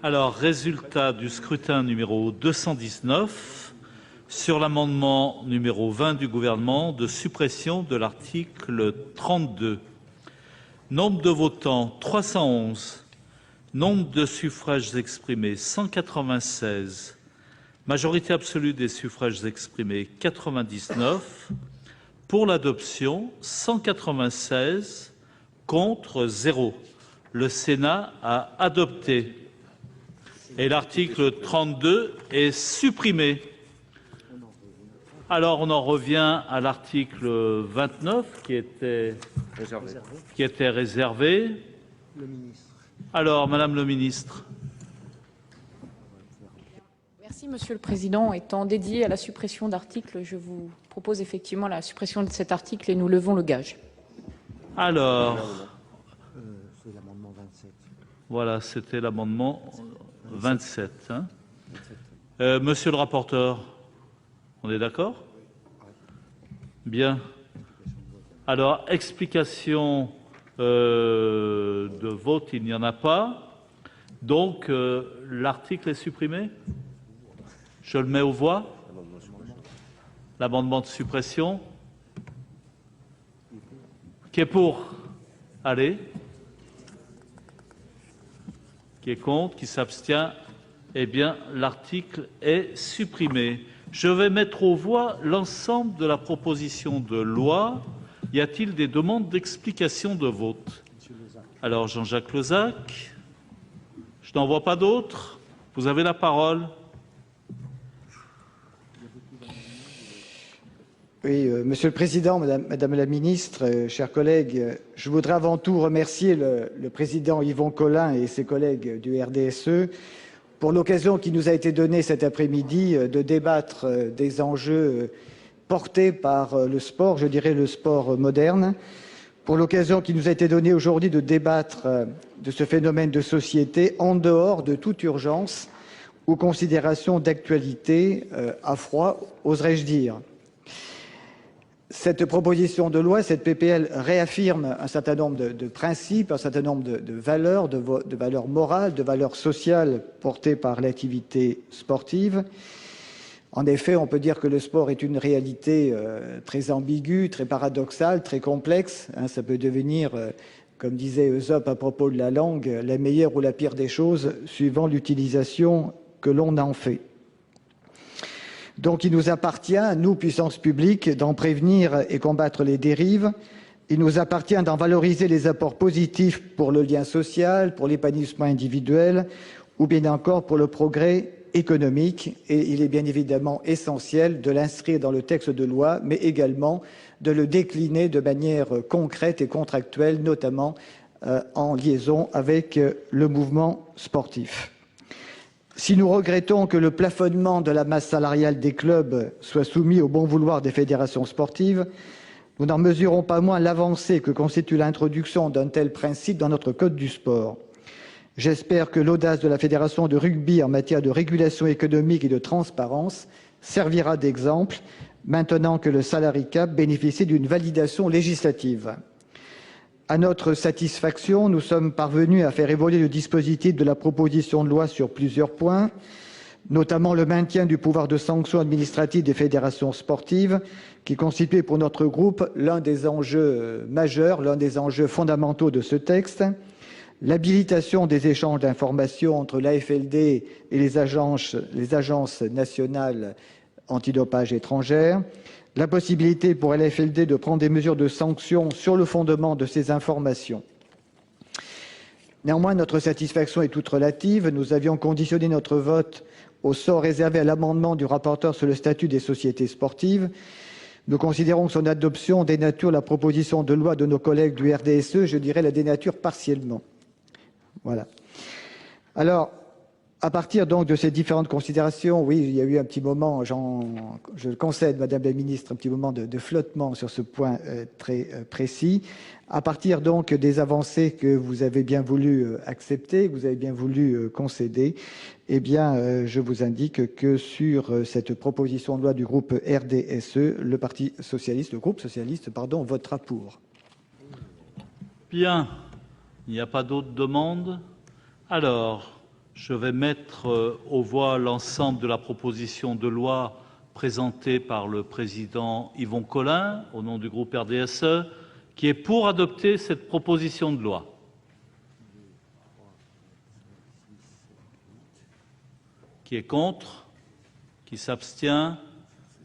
Alors, résultat du scrutin numéro 219 sur l'amendement numéro 20 du gouvernement de suppression de l'article 32. Nombre de votants 311. Nombre de suffrages exprimés 196. Majorité absolue des suffrages exprimés 99. Pour l'adoption 196. Contre 0. Le Sénat a adopté. Et l'article 32 est supprimé. Alors on en revient à l'article 29 qui était réservé. Alors, Madame le ministre. Merci, Monsieur le Président. Étant dédié à la suppression d'articles, je vous propose effectivement la suppression de cet article et nous levons le gage. Alors, Voilà, c'était l'amendement 27. Hein. Monsieur le rapporteur, on est d'accord? Bien. Alors, explication de vote, il n'y en a pas. Donc, l'article est supprimé? Je le mets aux voix. L'amendement de suppression. Qui est pour? Allez. Qui est contre? Qui s'abstient? Eh bien, l'article est supprimé. Je vais mettre aux voix l'ensemble de la proposition de loi. Y a-t-il des demandes d'explication de vote? Alors, Jean-Jacques Lozach, je n'en vois pas d'autres. Vous avez la parole. Oui, Monsieur le Président, Madame la Ministre, chers collègues, je voudrais avant tout remercier le Président Yvon Collin et ses collègues du RDSE pour l'occasion qui nous a été donnée cet après-midi de débattre des enjeux portés par le sport, je dirais le sport moderne, pour l'occasion qui nous a été donnée aujourd'hui de débattre de ce phénomène de société en dehors de toute urgence ou considération d'actualité à froid, oserais-je dire. Cette proposition de loi, cette PPL, réaffirme un certain nombre de principes, un certain nombre de valeurs, de valeurs morales, de valeurs sociales portées par l'activité sportive. En effet, on peut dire que le sport est une réalité très ambiguë, très paradoxale, très complexe. Ça peut devenir, comme disait Esope à propos de la langue, la meilleure ou la pire des choses, suivant l'utilisation que l'on en fait. Donc il nous appartient, nous, puissance publique, d'en prévenir et combattre les dérives. Il nous appartient d'en valoriser les apports positifs pour le lien social, pour l'épanouissement individuel ou bien encore pour le progrès économique. Et il est bien évidemment essentiel de l'inscrire dans le texte de loi, mais également de le décliner de manière concrète et contractuelle, notamment en liaison avec le mouvement sportif. Si nous regrettons que le plafonnement de la masse salariale des clubs soit soumis au bon vouloir des fédérations sportives, nous n'en mesurons pas moins l'avancée que constitue l'introduction d'un tel principe dans notre code du sport. J'espère que l'audace de la Fédération de rugby en matière de régulation économique et de transparence servira d'exemple, maintenant que le salary cap bénéficie d'une validation législative. À notre satisfaction, nous sommes parvenus à faire évoluer le dispositif de la proposition de loi sur plusieurs points, notamment le maintien du pouvoir de sanction administrative des fédérations sportives, qui constituait pour notre groupe l'un des enjeux majeurs, l'un des enjeux fondamentaux de ce texte, l'habilitation des échanges d'informations entre l'AFLD et les agences nationales antidopage étrangères, la possibilité pour l'AFLD de prendre des mesures de sanction sur le fondement de ces informations. Néanmoins, notre satisfaction est toute relative. Nous avions conditionné notre vote au sort réservé à l'amendement du rapporteur sur le statut des sociétés sportives. Nous considérons que son adoption dénature la proposition de loi de nos collègues du RDSE, je dirais la dénature partiellement. Voilà. Alors, à partir donc de ces différentes considérations, oui, il y a eu un petit moment, je le concède, Madame la Ministre, un petit moment de flottement sur ce point très précis. À partir donc des avancées que vous avez bien voulu accepter, que vous avez bien voulu concéder, eh bien, je vous indique que sur cette proposition de loi du groupe RDSE, le groupe socialiste, votera pour. Bien. Il n'y a pas d'autres demandes. Alors, je vais mettre aux voix l'ensemble de la proposition de loi présentée par le président Yvon Collin, au nom du groupe RDSE, qui est pour adopter cette proposition de loi. Qui est contre? Qui s'abstient?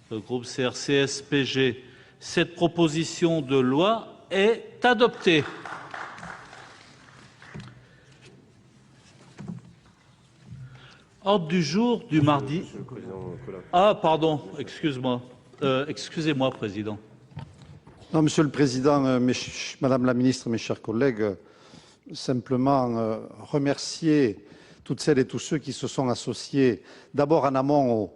Le groupe CRCS-PG. Cette proposition de loi est adoptée. Ordre du jour du mardi. Ah, pardon, excuse-moi. Excusez-moi, Président. Non, Monsieur le Président, Madame la Ministre, mes chers collègues, simplement remercier toutes celles et tous ceux qui se sont associés d'abord en amont au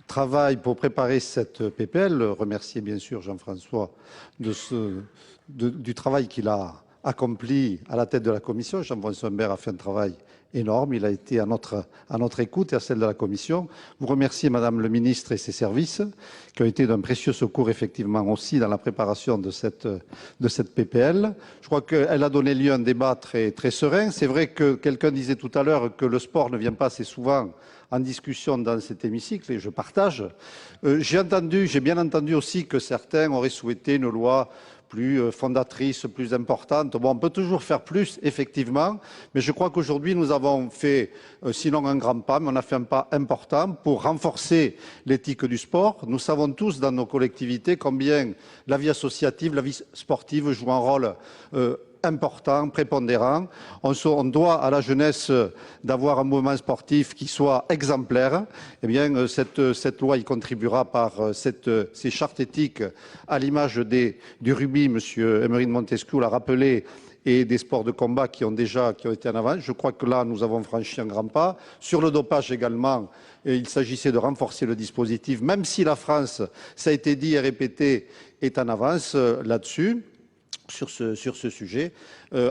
travail pour préparer cette PPL, remercier bien sûr Jean-François du travail qu'il a accompli à la tête de la Commission. Jean-François Humbert a fait un travail énorme. Il a été à notre écoute et à celle de la Commission. Vous remerciez Madame le ministre et ses services qui ont été d'un précieux secours effectivement aussi dans la préparation de cette PPL. Je crois qu'elle a donné lieu à un débat très, très serein. C'est vrai que quelqu'un disait tout à l'heure que le sport ne vient pas assez souvent en discussion dans cet hémicycle et je partage. J'ai bien entendu aussi que certains auraient souhaité une loi plus fondatrice, plus importante. Bon, on peut toujours faire plus, effectivement, mais je crois qu'aujourd'hui, nous avons fait, sinon un grand pas, mais on a fait un pas important pour renforcer l'éthique du sport. Nous savons tous dans nos collectivités combien la vie associative, la vie sportive joue un rôle important, prépondérant. On doit à la jeunesse d'avoir un mouvement sportif qui soit exemplaire. Eh bien, cette loi y contribuera par ces chartes éthiques à l'image du rugby. Monsieur Emery de Montesquieu l'a rappelé, et des sports de combat qui ont été en avant. Je crois que là, nous avons franchi un grand pas. Sur le dopage également, il s'agissait de renforcer le dispositif, même si la France, ça a été dit et répété, est en avance là-dessus. Sur ce sujet.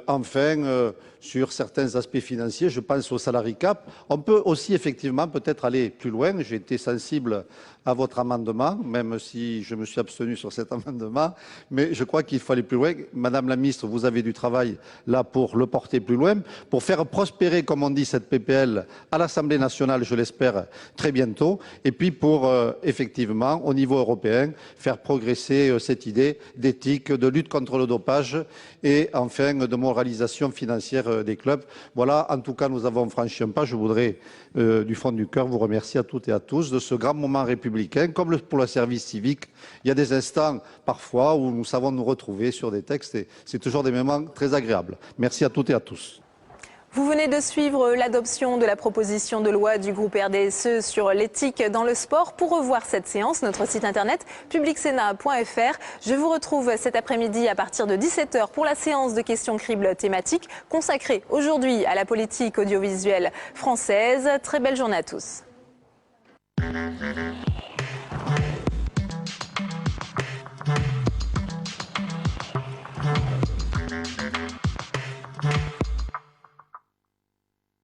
Enfin, sur certains aspects financiers, je pense au salary cap. On peut aussi effectivement peut-être aller plus loin. J'ai été sensible à votre amendement, même si je me suis abstenu sur cet amendement, mais je crois qu'il faut aller plus loin. Madame la ministre, vous avez du travail là pour le porter plus loin, pour faire prospérer, comme on dit, cette PPL à l'Assemblée nationale, je l'espère, très bientôt, et puis pour effectivement, au niveau européen, faire progresser cette idée d'éthique, de lutte contre le dopage et enfin de moralisation financière des clubs. Voilà, en tout cas, nous avons franchi un pas. Je voudrais, du fond du cœur, vous remercier à toutes et à tous de ce grand moment républicain. Comme pour le service civique, il y a des instants, parfois, où nous savons nous retrouver sur des textes et c'est toujours des moments très agréables. Merci à toutes et à tous. Vous venez de suivre l'adoption de la proposition de loi du groupe RDSE sur l'éthique dans le sport. Pour revoir cette séance, notre site internet publicsénat.fr. Je vous retrouve cet après-midi à partir de 17 h pour la séance de questions cribles thématiques consacrée aujourd'hui à la politique audiovisuelle française. Très belle journée à tous.